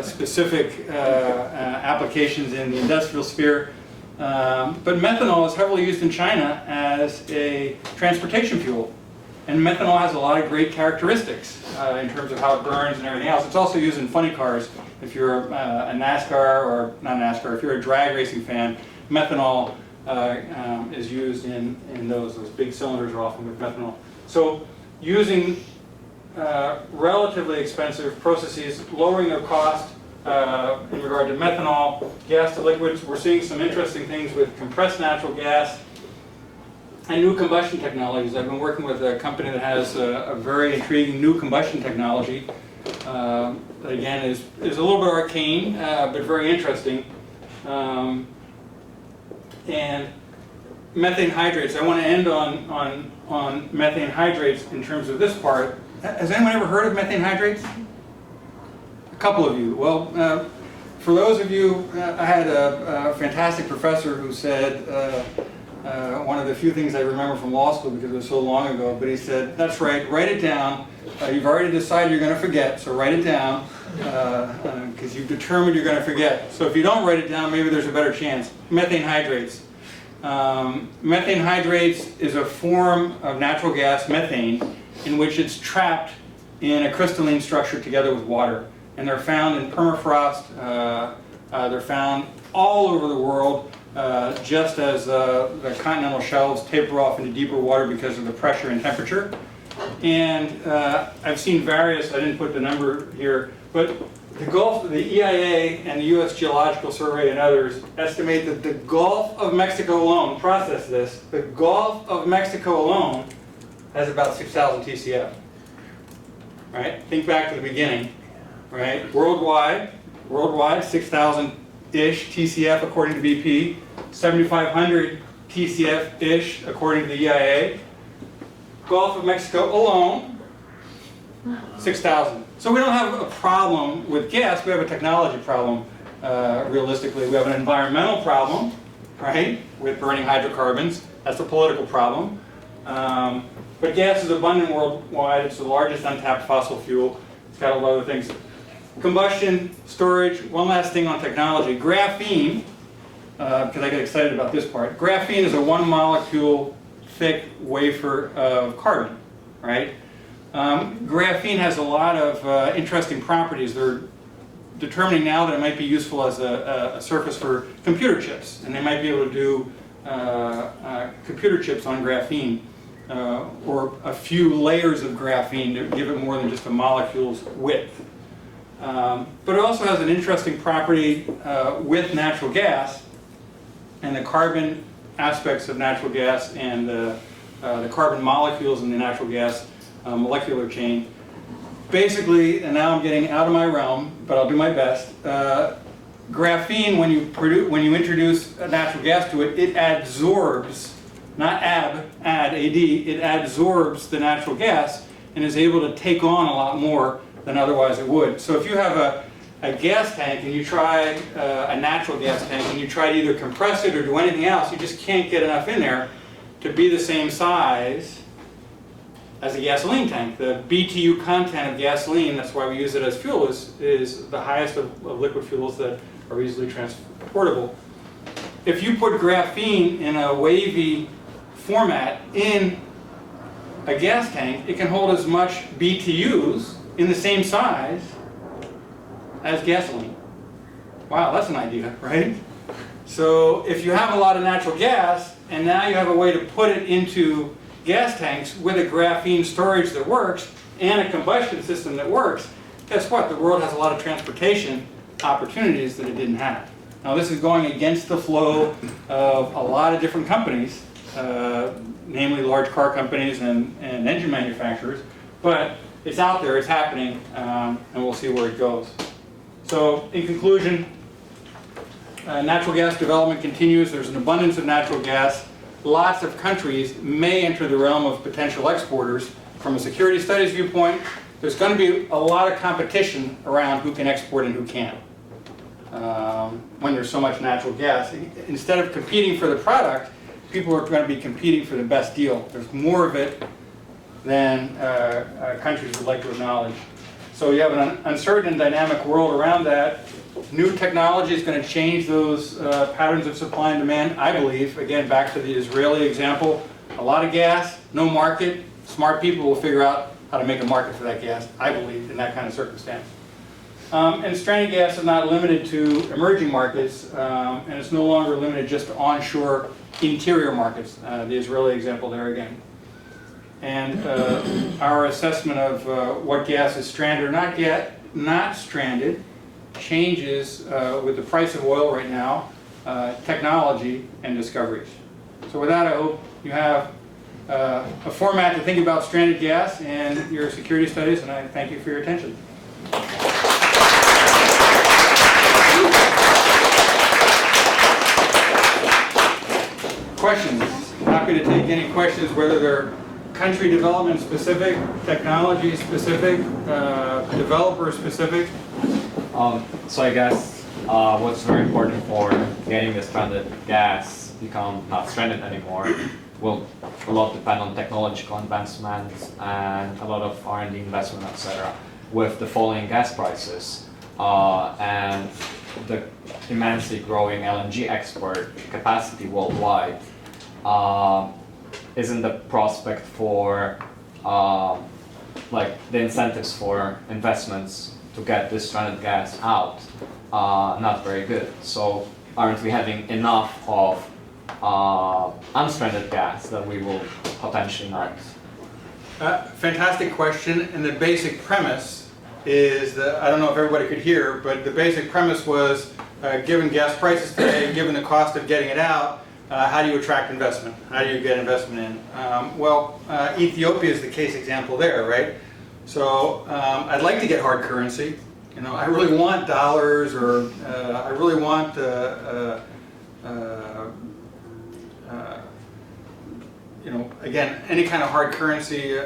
specific applications in the industrial sphere. But methanol is heavily used in China as a transportation fuel. And methanol has a lot of great characteristics in terms of how it burns and everything else. It's also used in funny cars. If you're a NASCAR, or not NASCAR, if you're a drag racing fan, methanol is used in those. Those big cylinders are often with methanol. So using relatively expensive processes, lowering their cost, in regard to methanol, gas to liquids. We're seeing some interesting things with compressed natural gas and new combustion technologies. I've been working with a company that has a very intriguing new combustion technology that again is a little bit arcane, but very interesting. And methane hydrates. I want to end on methane hydrates in terms of this part. Has anyone ever heard of methane hydrates? A couple of you. Well, for those of you, I had a fantastic professor who said, one of the few things I remember from law school because it was so long ago, but he said, that's right, write it down. You've already decided you're going to forget, so write it down because you've determined you're going to forget. So if you don't write it down, maybe there's a better chance. Methane hydrates. Methane hydrates is a form of natural gas, methane, in which it's trapped in a crystalline structure together with water. And they're found in permafrost, they're found all over the world, just as the continental shelves taper off into deeper water because of the pressure and temperature. And I've seen various, I didn't put the number here, but the Gulf, the EIA and the U.S. Geological Survey and others estimate that the Gulf of Mexico alone, process this, the Gulf of Mexico alone has about 6,000 TCF. Right? Think back to the beginning. Right? Worldwide, 6,000-ish TCF according to BP, 7,500 TCF-ish according to the EIA. Gulf of Mexico alone, 6,000. So we don't have a problem with gas, we have a technology problem, realistically. We have an environmental problem, right, with burning hydrocarbons. That's a political problem. But gas is abundant worldwide. It's the largest untapped fossil fuel. It's got a lot of other things. Combustion, storage, one last thing on technology. Graphene, because I get excited about this part. Graphene is a one molecule thick wafer of carbon, right? Graphene has a lot of interesting properties. They're determining now that it might be useful as a surface for computer chips, and they might be able to do computer chips on graphene, or a few layers of graphene to give it more than just a molecule's width. But it also has an interesting property with natural gas and the carbon aspects of natural gas and the carbon molecules in the natural gas molecular chain. Basically, and now I'm getting out of my realm, but I'll do my best. Graphene, when you introduce natural gas to it, it adsorbs, not add, it adsorbs the natural gas and is able to take on a lot more than otherwise it would. So if you have a gas tank and you try a natural gas tank and you try to either compress it or do anything else, you just can't get enough in there to be the same size as a gasoline tank. The BTU content of gasoline, that's why we use it as fuel, is the highest of liquid fuels that are easily transportable. If you put graphene in a wavy format in a gas tank, it can hold as much BTUs in the same size as gasoline. Wow, that's an idea, right? So if you have a lot of natural gas, and now you have a way to put it into gas tanks with a graphene storage that works and a combustion system that works, guess what? The world has a lot of transportation opportunities that it didn't have. Now this is going against the flow of a lot of different companies, namely large car companies and engine manufacturers, but it's out there, it's happening, and we'll see where it goes. So in conclusion, natural gas development continues. There's an abundance of natural gas. Lots of countries may enter the realm of potential exporters. From a security studies viewpoint, there's going to be a lot of competition around who can export and who can't. When there's so much natural gas, instead of competing for the product, people are going to be competing for the best deal. There's more of it than countries would like to acknowledge. So you have an uncertain and dynamic world around that. New technology is going to change those patterns of supply and demand, I believe. Again, back to the Israeli example, a lot of gas, no market. Smart people will figure out how to make a market for that gas, I believe, in that kind of circumstance. And stranded gas is not limited to emerging markets, and it's no longer limited just to onshore interior markets, the Israeli example there again. And our assessment of what gas is stranded or not stranded changes with the price of oil right now, technology, and discoveries. So with that, I hope you have a format to think about stranded gas and your security studies, and I thank you for your attention. Questions? Happy to take any questions, whether they're country development specific, technology specific, developer specific. So I guess what's very important for getting the stranded gas become not stranded anymore will a lot depend on technological advancements and a lot of R&D investment, etc. With the falling gas prices and the immensely growing LNG export capacity worldwide, isn't the prospect for like the incentives for investments to get this stranded gas out not very good? So aren't we having enough of unstranded gas that we will potentially not? Fantastic question, and the basic premise is that, I don't know if everybody could hear, but the basic premise was, given gas prices today, given the cost of getting it out, how do you attract investment? How do you get investment in? Ethiopia is the case example there, right? So I'd like to get hard currency. You know, I really want dollars, or I really want again, any kind of hard currency,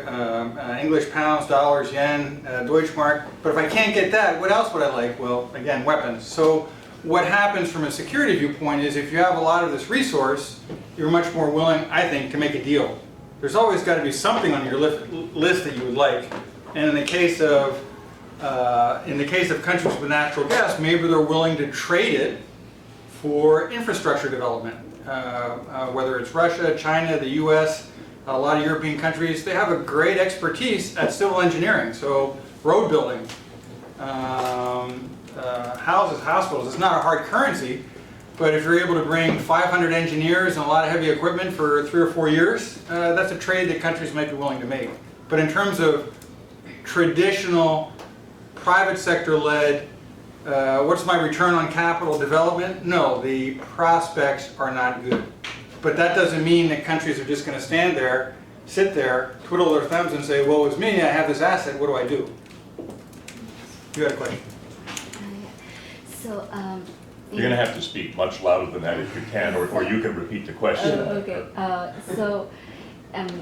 English pounds, dollars, yen, Deutschmark. But if I can't get that, what else would I like? Well, again, weapons. So what happens from a security viewpoint is if you have a lot of this resource, you're much more willing, I think, to make a deal. There's always got to be something on your list that you would like. And in the case of countries with natural gas, maybe they're willing to trade it for infrastructure development. Whether it's Russia, China, the US, a lot of European countries, they have a great expertise at civil engineering. So road building, houses, hospitals, it's not a hard currency, but if you're able to bring 500 engineers and a lot of heavy equipment for 3 or 4 years, that's a trade that countries might be willing to make. But in terms of traditional private sector led, what's my return on capital development? No, the prospects are not good. But that doesn't mean that countries are just going to stand there, sit there, twiddle their thumbs and say, well, it's me, I have this asset, what do I do? You had a question. So, You're going to have to speak much louder than that if you can, or you can repeat the question. okay.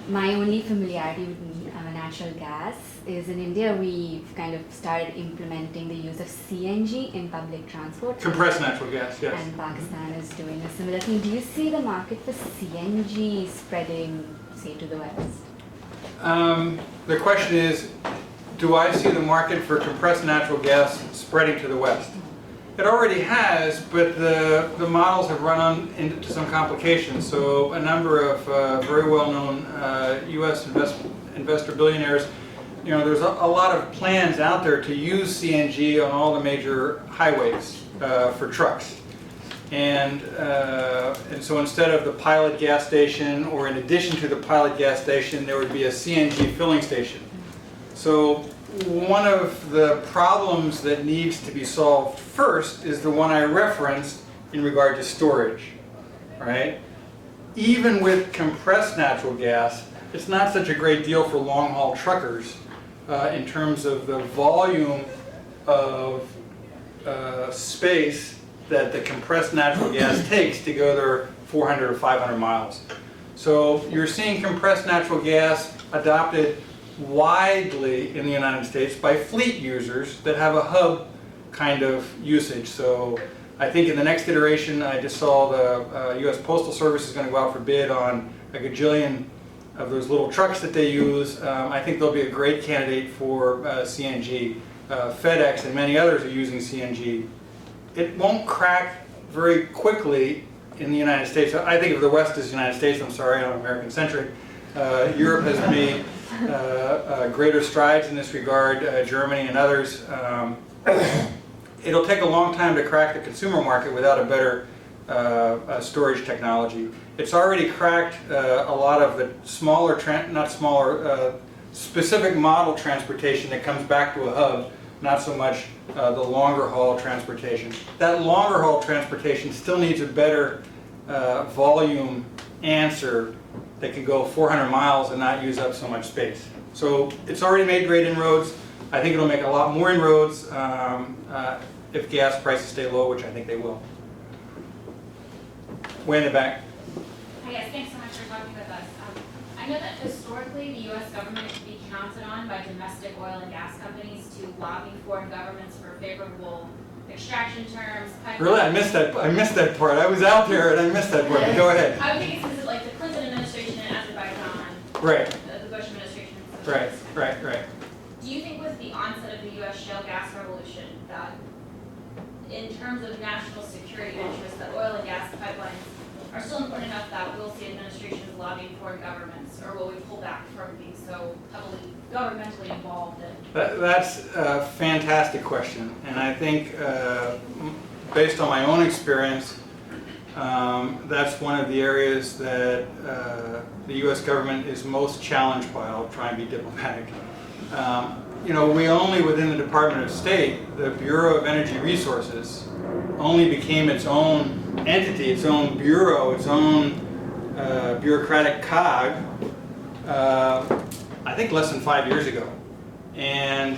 My only familiarity with natural gas is in India we've kind of started implementing the use of CNG in public transport. Compressed natural gas, yes. And Pakistan is doing a similar thing. Do you see the market for CNG spreading, say, to the west? The question is, do I see the market for compressed natural gas spreading to the west? It already has, but the models have run into some complications. So a number of very well-known U.S. investor billionaires, there's a lot of plans out there to use CNG on all the major highways for trucks. And so instead of the pilot gas station, or in addition to the pilot gas station, there would be a CNG filling station. So one of the problems that needs to be solved first is the one I referenced in regard to storage, right? Even with compressed natural gas, it's not such a great deal for long-haul truckers in terms of the volume of space that the compressed natural gas takes to go there 400 or 500 miles. So you're seeing compressed natural gas adopted widely in the United States by fleet users that have a hub kind of usage. So I think in the next iteration, I just saw the U.S. Postal Service is going to go out for bid on a gajillion of those little trucks that they use. I think they'll be a great candidate for CNG. FedEx and many others are using CNG. It won't crack very quickly in the United States. I think of the West as the United States. I'm sorry, I'm American-centric. Europe has made greater strides in this regard, Germany and others. It'll take a long time to crack the consumer market without a better storage technology. It's already cracked a lot of the smaller, specific model transportation that comes back to a hub, not so much the longer haul transportation. That longer haul transportation still needs a better volume answer that can go 400 miles and not use up so much space. So it's already made great inroads. I think it'll make a lot more inroads if gas prices stay low, which I think they will. Way in the back. Hi, yes, thanks so much for talking with us. I know that historically the U.S. government can be counted on by domestic oil and gas companies to lobby foreign governments for favorable extraction terms. Really, I missed that part. I was out there and I missed that part. Go ahead. I would think it's because like the Clinton administration in Azerbaijan, right? The Bush administration. Right. Do you think with the onset of the U.S. shale gas revolution that, in terms of national security interests, that oil and gas pipelines are still important enough that we'll see administrations lobbying foreign governments, or will we pull back from being so heavily governmentally involved in? That's a fantastic question, and I think based on my own experience, that's one of the areas that the U.S. government is most challenged by. I'll try and be diplomatic. We only, within the Department of State, the Bureau of Energy Resources only became its own entity, its own bureau, its own bureaucratic cog, I think less than 5 years ago. And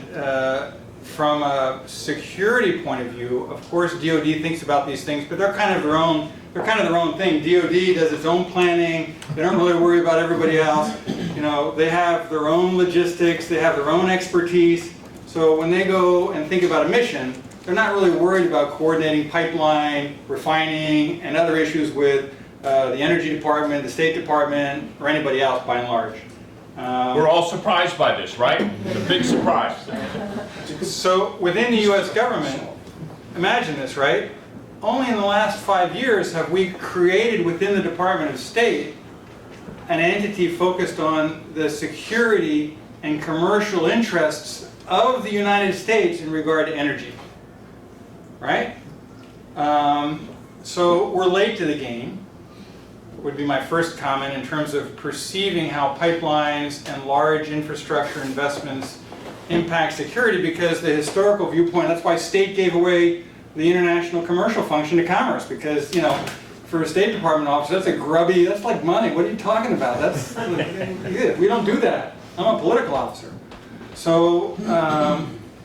from a security point of view, of course, DoD thinks about these things, but they're kind of their own. They're kind of their own thing. DoD does its own planning. They don't really worry about everybody else. You know, they have their own logistics. They have their own expertise. So when they go and think about a mission, they're not really worried about coordinating pipeline, refining, and other issues with the Energy Department, the State Department, or anybody else by and large. We're all surprised by this, right? It's a big surprise. So within the US government, imagine this, right? Only in the last 5 years have we created within the Department of State an entity focused on the security and commercial interests of the United States in regard to energy, right? So we're late to the game, would be my first comment in terms of perceiving how pipelines and large infrastructure investments impact security, because the historical viewpoint, that's why state gave away the international commercial function to commerce, because, you know, for a State Department officer, that's a grubby, that's like money. What are you talking about? That's, we don't do that. I'm a political officer. So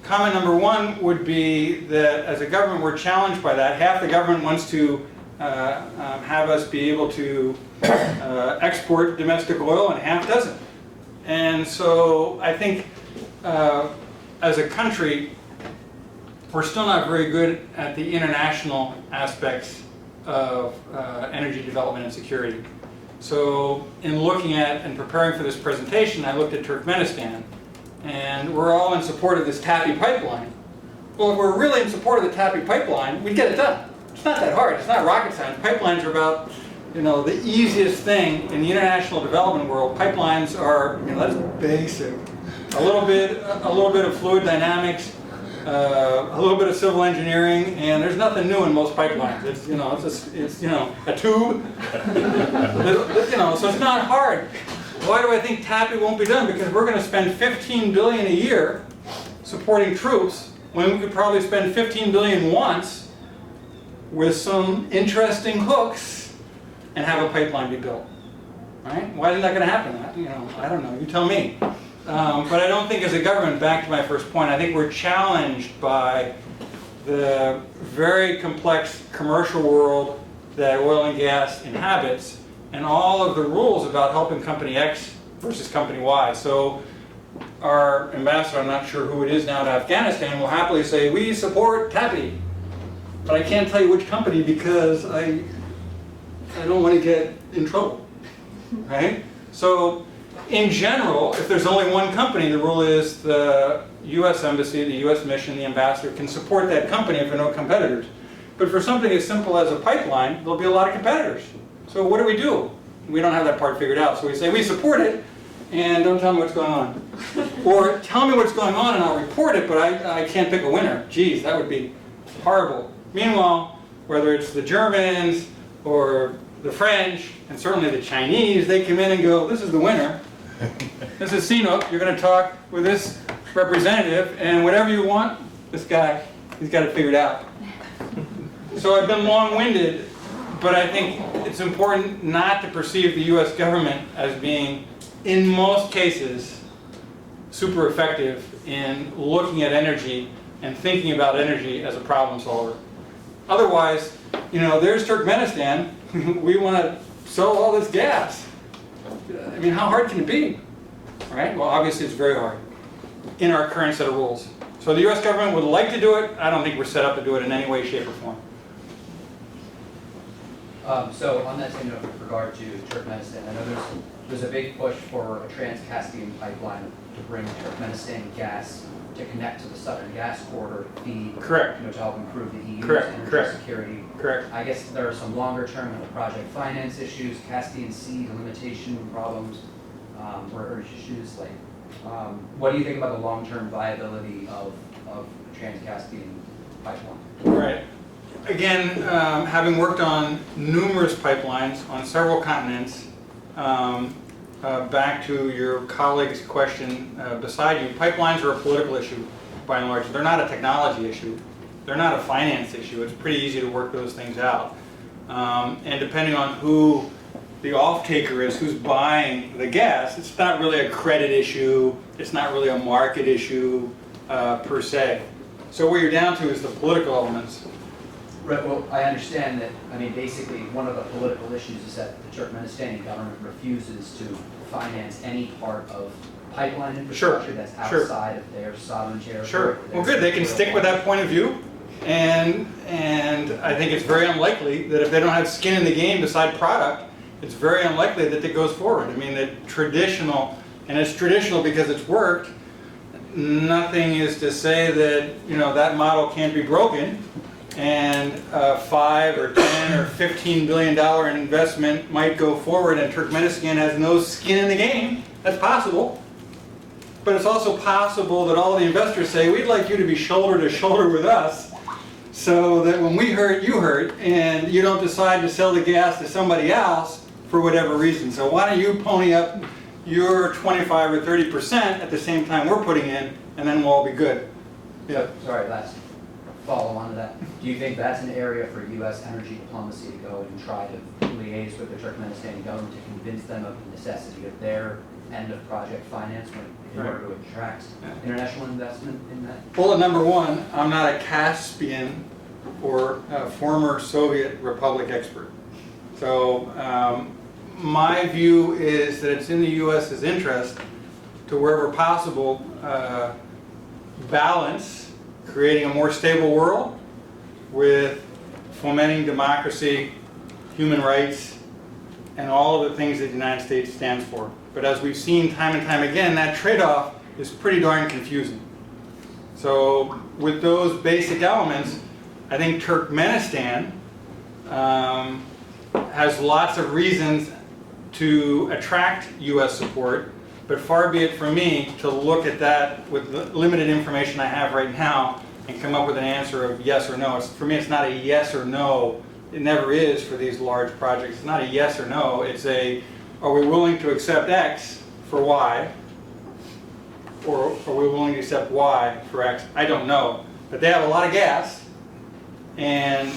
comment number one would be that as a government, we're challenged by that. Half the government wants to have us be able to export domestic oil, and half doesn't. And so I think as a country, we're still not very good at the international aspects of energy development and security. So in looking at and preparing for this presentation, I looked at Turkmenistan, and we're all in support of this TAPI pipeline. Well, if we're really in support of the TAPI pipeline, we'd get it done. It's not that hard. It's not rocket science. Pipelines are about, you know, the easiest thing in the international development world. Pipelines are, you know, that's basic. A little bit of fluid dynamics, a little bit of civil engineering, and there's nothing new in most pipelines. It's, you know, it's you know, a tube. You know, so it's not hard. Why do I think TAPI won't be done? Because we're going to spend $15 billion a year supporting troops, when we could probably spend $15 billion once with some interesting hooks and have a pipeline be built. Right? Why isn't that going to happen? You know, I don't know. You tell me. But I don't think as a government, back to my first point, I think we're challenged by the very complex commercial world that oil and gas inhabits, and all of the rules about helping company X versus company Y. So our ambassador, I'm not sure who it is now to Afghanistan, will happily say, we support TAPI. But I can't tell you which company because I don't want to get in trouble, right? So in general, if there's only one company, the rule is the US Embassy, the US Mission, the ambassador can support that company if there are no competitors. But for something as simple as a pipeline, there'll be a lot of competitors. So what do? We don't have that part figured out. So we say, we support it, and don't tell me what's going on. Or tell me what's going on and I'll report it, but I can't pick a winner. Geez, that would be horrible. Meanwhile, whether it's the Germans or the French, and certainly the Chinese, they come in and go, this is the winner. This is CNOOC, you're going to talk with this representative, and whatever you want, this guy, he's got it figured out. So I've been long-winded, but I think it's important not to perceive the US government as being, in most cases, super effective in looking at energy and thinking about energy as a problem solver. Otherwise, you know, there's Turkmenistan, we want to sell all this gas. I mean, how hard can it be? Right? Well, obviously it's very hard in our current set of rules. So the US government would like to do it. I don't think we're set up to do it in any way, shape, or form. So on that same note with regard to Turkmenistan, I know there's a big push for a Trans-Caspian pipeline to bring Turkmenistan gas to connect to the southern gas corridor feed. Correct. You know, to help improve the EU's Correct. energy Correct. security. Correct. I guess there are some longer term project finance issues, Caspian Sea delimitation problems, or issues like, what do you think about the long-term viability of the Trans-Caspian pipeline? Right. Again, having worked on numerous pipelines on several continents, back to your colleague's question beside you, pipelines are a political issue by and large. They're not a technology issue. They're not a finance issue. It's pretty easy to work those things out. And depending on who the off-taker is, who's buying the gas, it's not really a credit issue. It's not really a market issue. per se. So what you're down to is the political elements. Right, well, I understand that, I mean, basically, one of the political issues is that the Turkmenistani government refuses to finance any part of pipeline infrastructure that's Sure. outside of their sovereign territory. Sure. Well, good. They can stick with that point of view, and I think it's very unlikely that if they don't have skin in the game beside product, it's very unlikely that it goes forward. I mean, the traditional, and it's traditional because it's worked. Nothing is to say that that model can't be broken, and a $5 or $10 or $15 billion investment might go forward, and Turkmenistan has no skin in the game. That's possible. But it's also possible that all the investors say, we'd like you to be shoulder to shoulder with us, so that when we hurt, you hurt, and you don't decide to sell the gas to somebody else for whatever reason. So why don't you pony up your 25 or 30% at the same time we're putting in, and then we'll all be good. Yeah. Sorry, last follow on to that. Do you think that's an area for U.S. energy diplomacy to go and try to liaise with the Turkmenistani government to convince them of the necessity of their end of project finance in order to attract international investment in that? Bullet number one, I'm not a Caspian or a former Soviet republic expert. So my view is that it's in the U.S.'s interest to, wherever possible, balance creating a more stable world with fomenting democracy, human rights, and all of the things that the United States stands for. But as we've seen time and time again, that trade-off is pretty darn confusing. So with those basic elements, I think Turkmenistan has lots of reasons to attract U.S. support, but far be it from me to look at that with the limited information I have right now and come up with an answer of yes or no. For me, it's not a yes or no. It never is for these large projects. It's not a yes or no. It's a, are we willing to accept X for Y? Or are we willing to accept Y for X? I don't know. But they have a lot of gas. And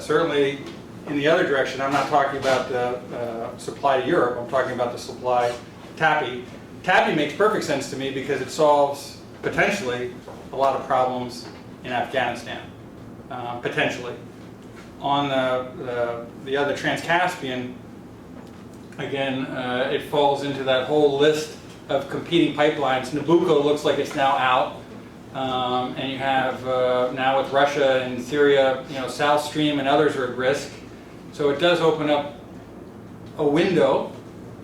certainly in the other direction, I'm not talking about the supply to Europe. I'm talking about the supply TAPI. TAPI makes perfect sense to me because it solves potentially a lot of problems in Afghanistan, potentially. On the other Trans-Caspian, again, it falls into that whole list of competing pipelines. Nabucco looks like it's now out, and you have now with Russia and Syria, South Stream and others are at risk. So it does open up a window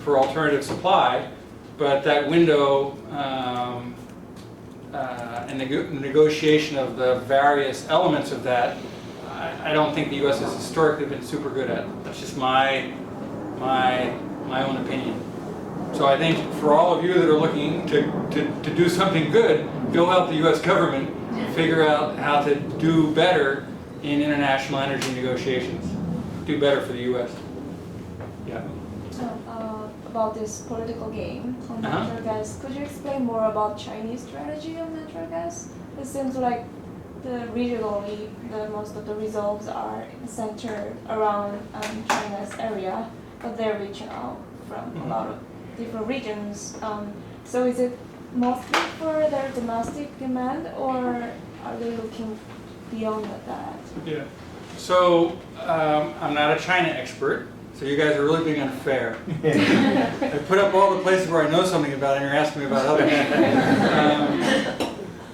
for alternative supply, but that window and the negotiation of the various elements of that, I don't think the U.S. has historically been super good at. That's just my own opinion. So I think for all of you that are looking to do something good, go help the U.S. government figure out how to do better in international energy negotiations. Do better for the U.S. Yeah. About this political game on natural gas, could you explain more about Chinese strategy on natural gas? It seems like regionally, most of the resolves are centered around China's area, but they're reaching out from a lot of different regions. So is it mostly for their domestic demand, or are they looking beyond that? Yeah. So I'm not a China expert, so you guys are really being unfair. I put up all the places where I know something about it, and you're asking me about other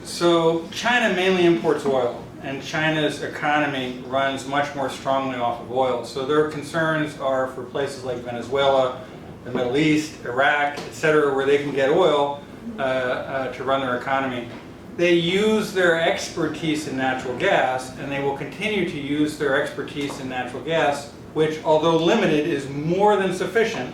So China mainly imports oil, and China's economy runs much more strongly off of oil. So their concerns are for places like Venezuela, the Middle East, Iraq, etc., where they can get oil to run their economy. They use their expertise in natural gas, and they will continue to use their expertise in natural gas, which, although limited, is more than sufficient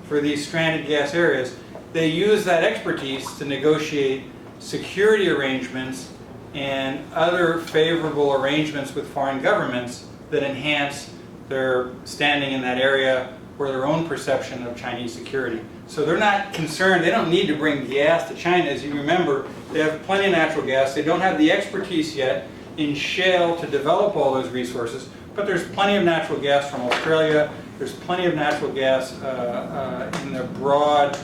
for these stranded gas areas. They use that expertise to negotiate security arrangements and other favorable arrangements with foreign governments that enhance their standing in that area or their own perception of Chinese security. So they're not concerned, they don't need to bring gas to China. As you remember, they have plenty of natural gas. They don't have the expertise yet in shale to develop all those resources, but there's plenty of natural gas from Australia. There's plenty of natural gas in the broad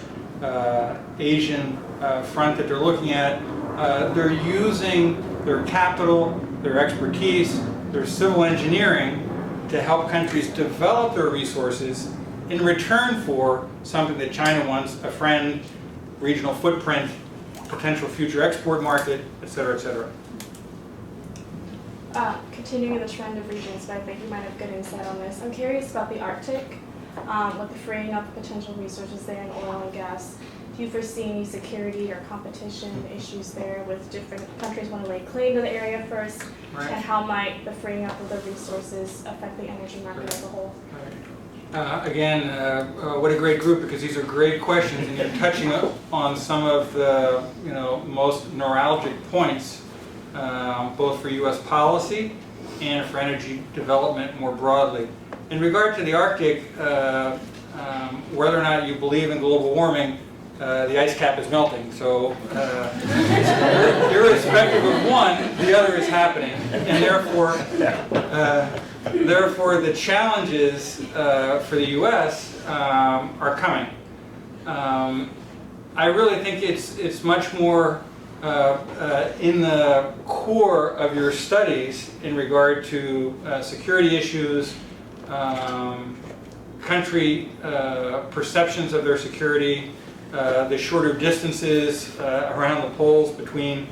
Asian front that they're looking at. they're using their capital, their expertise, their civil engineering to help countries develop their resources in return for something that China wants, a friend, regional footprint, potential future export market, et cetera, et cetera. Continuing the trend of regions, but I think you might have good insight on this. I'm curious about the Arctic, with the freeing up potential resources there in oil and gas. Do you foresee any security or competition issues there with different countries want to lay claim to the area first? Right. And how might the freeing up of the resources affect the energy market as a whole? Again, what a great group, because these are great questions, and you're touching on some of the most neuralgic points, both for U.S. policy and for energy development more broadly. In regard to the Arctic, whether or not you believe in global warming, the ice cap is melting. So irrespective of one, the other is happening, and therefore the challenges for the U.S. Are coming. I really think it's much more in the core of your studies in regard to security issues, country perceptions of their security, the shorter distances around the poles between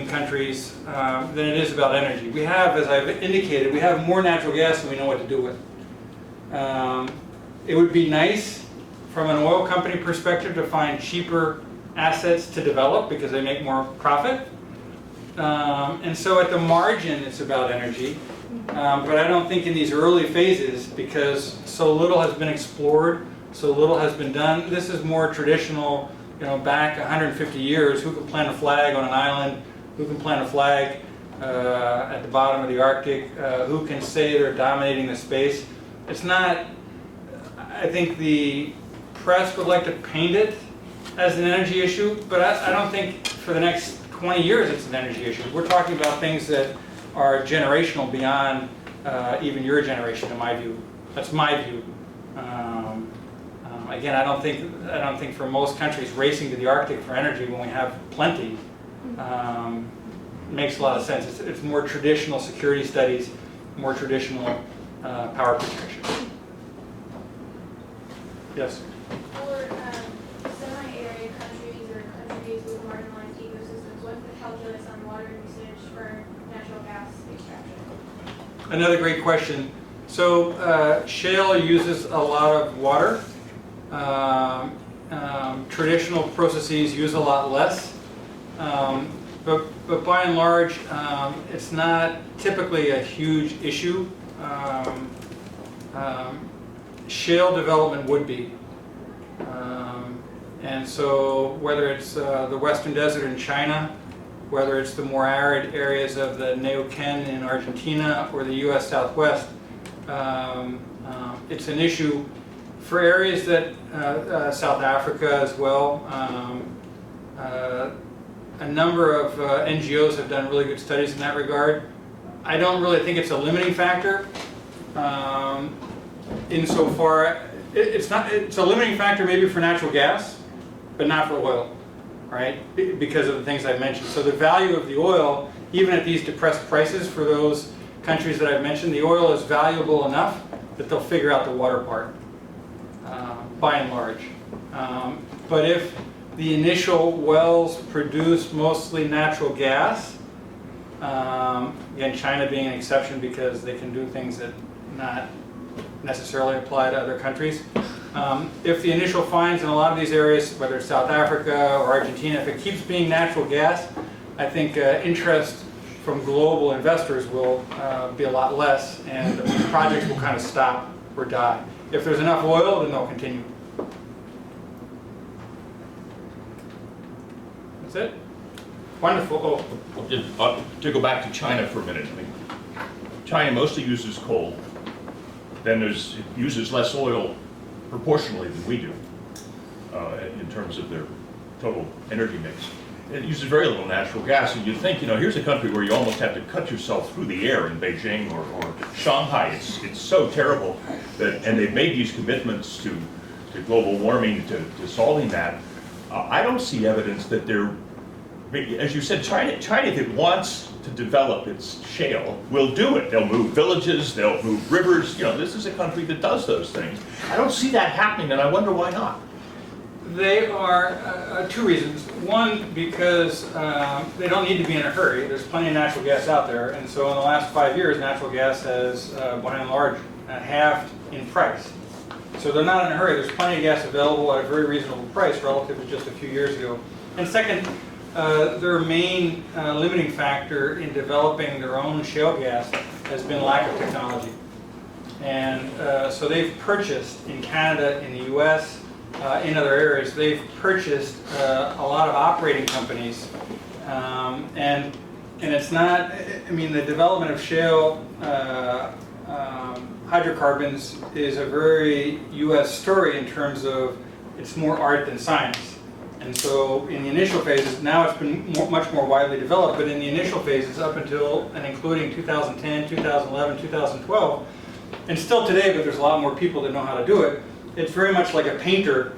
countries than it is about energy. We have, as I've indicated, we have more natural gas than we know what to do with. It would be nice from an oil company perspective to find cheaper assets to develop because they make more profit. And so at the margin it's about energy. But I don't think in these early phases, because so little has been explored, so little has been done. This is more traditional, back 150 years, who can plant a flag on an island, who can plant a flag at the bottom of the Arctic, who can say they're dominating the space. It's not, I think the press would like to paint it as an energy issue, but I don't think for the next 20 years it's an energy issue. We're talking about things that are generational beyond even your generation, in my view. That's my view. Again, I don't think for most countries racing to the Arctic for energy when we have plenty makes a lot of sense. It's more traditional security studies, more traditional power protection. Yes. For semi-arid countries or countries with marginalized ecosystems, what's the calculus on water usage for natural gas extraction? Another great question. So shale uses a lot of water. Traditional processes use a lot less. But by and large, it's not typically a huge issue. Shale development would be. And so whether it's the Western Desert in China, whether it's the more arid areas of the Neuquén in Argentina or the U.S. Southwest, it's an issue for areas that, South Africa as well. A number of NGOs have done really good studies in that regard. I don't really think it's a limiting factor. Insofar, it's a limiting factor maybe for natural gas, but not for oil, right? Because of the things I mentioned. So the value of the oil, even at these depressed prices for those countries that I've mentioned, the oil is valuable enough that they'll figure out the water part, by and large. But if the initial wells produce mostly natural gas, again, China being an exception because they can do things that not necessarily apply to other countries. If the initial finds in a lot of these areas, whether it's South Africa or Argentina, if it keeps being natural gas, I think interest from global investors will be a lot less, and the projects will kind of stop or die. If there's enough oil, then they'll continue. That's it? Wonderful. Oh. To go back to China for a minute, I mean, China mostly uses coal. Then it uses less oil proportionally than we do in terms of their total energy mix. It uses very little natural gas, and you'd think, here's a country where you almost have to cut yourself through the air in Beijing or Shanghai. It's so terrible that, and they've made these commitments to global warming, to solving that. I don't see evidence that they're mean, as you said, China, if it wants to develop its shale, will do it. They'll move villages, they'll move rivers. You know, this is a country that does those things. I don't see that happening, and I wonder why not. They are two reasons. One, because they don't need to be in a hurry. There's plenty of natural gas out there, and so in the last 5 years, natural gas has, by and large, halved in price. So they're not in a hurry. There's plenty of gas available at a very reasonable price relative to just a few years ago. And second, their main limiting factor in developing their own shale gas has been lack of technology. And so they've purchased in Canada, in the US, in other areas, they've purchased a lot of operating companies. And it's not, I mean, the development of shale hydrocarbons is a very US story in terms of it's more art than science. And so in the initial phases, now it's been much more widely developed, but in the initial phases up until and including 2010, 2011, 2012, and still today, but there's a lot more people that know how to do it, it's very much like a painter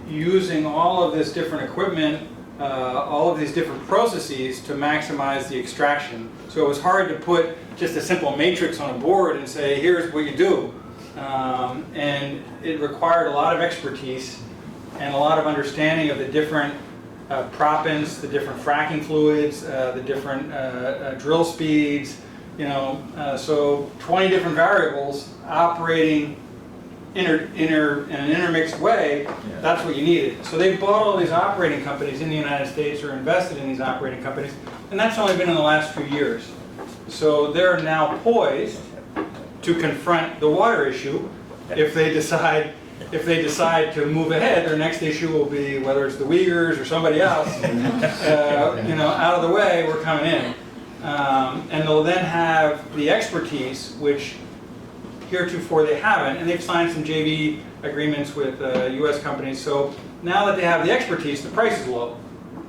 using all of this different equipment, all of these different processes to maximize the extraction. So it was hard to put just a simple matrix on a board and say, here's what you do. And it required a lot of expertise and a lot of understanding of the different proppants, the different fracking fluids, the different drill speeds, you know, so 20 different variables operating in an intermixed way, that's what you needed. So they bought all these operating companies in the United States or invested in these operating companies, and that's only been in the last few years. So they're now poised to confront the water issue if they decide to move ahead. Their next issue will be whether it's the Uyghurs or somebody else, you know, out of the way, we're coming in. And they'll then have the expertise, which heretofore they haven't, and they've signed some JV agreements with US companies. So now that they have the expertise, the price is low,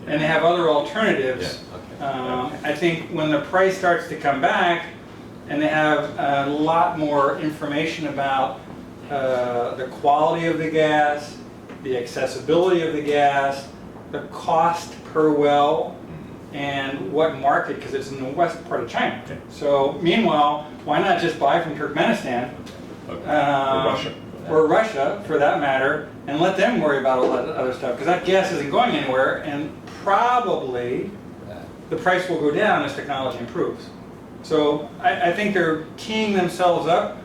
and they have other alternatives. I think when the price starts to come back, and they have a lot more information about the quality of the gas, the accessibility of the gas, the cost per well, and what market, because it's in the west part of China. So meanwhile, why not just buy from Turkmenistan, or Russia for that matter, and let them worry about all that other stuff, because that gas isn't going anywhere, and probably the price will go down as technology improves. So I think they're teeing themselves up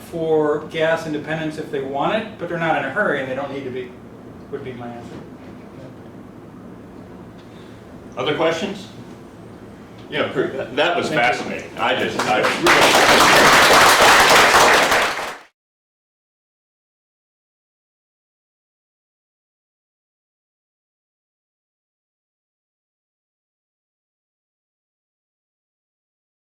for gas independence if they want it, but they're not in a hurry and they don't need to be, would be my answer. Other questions? You know, that was fascinating.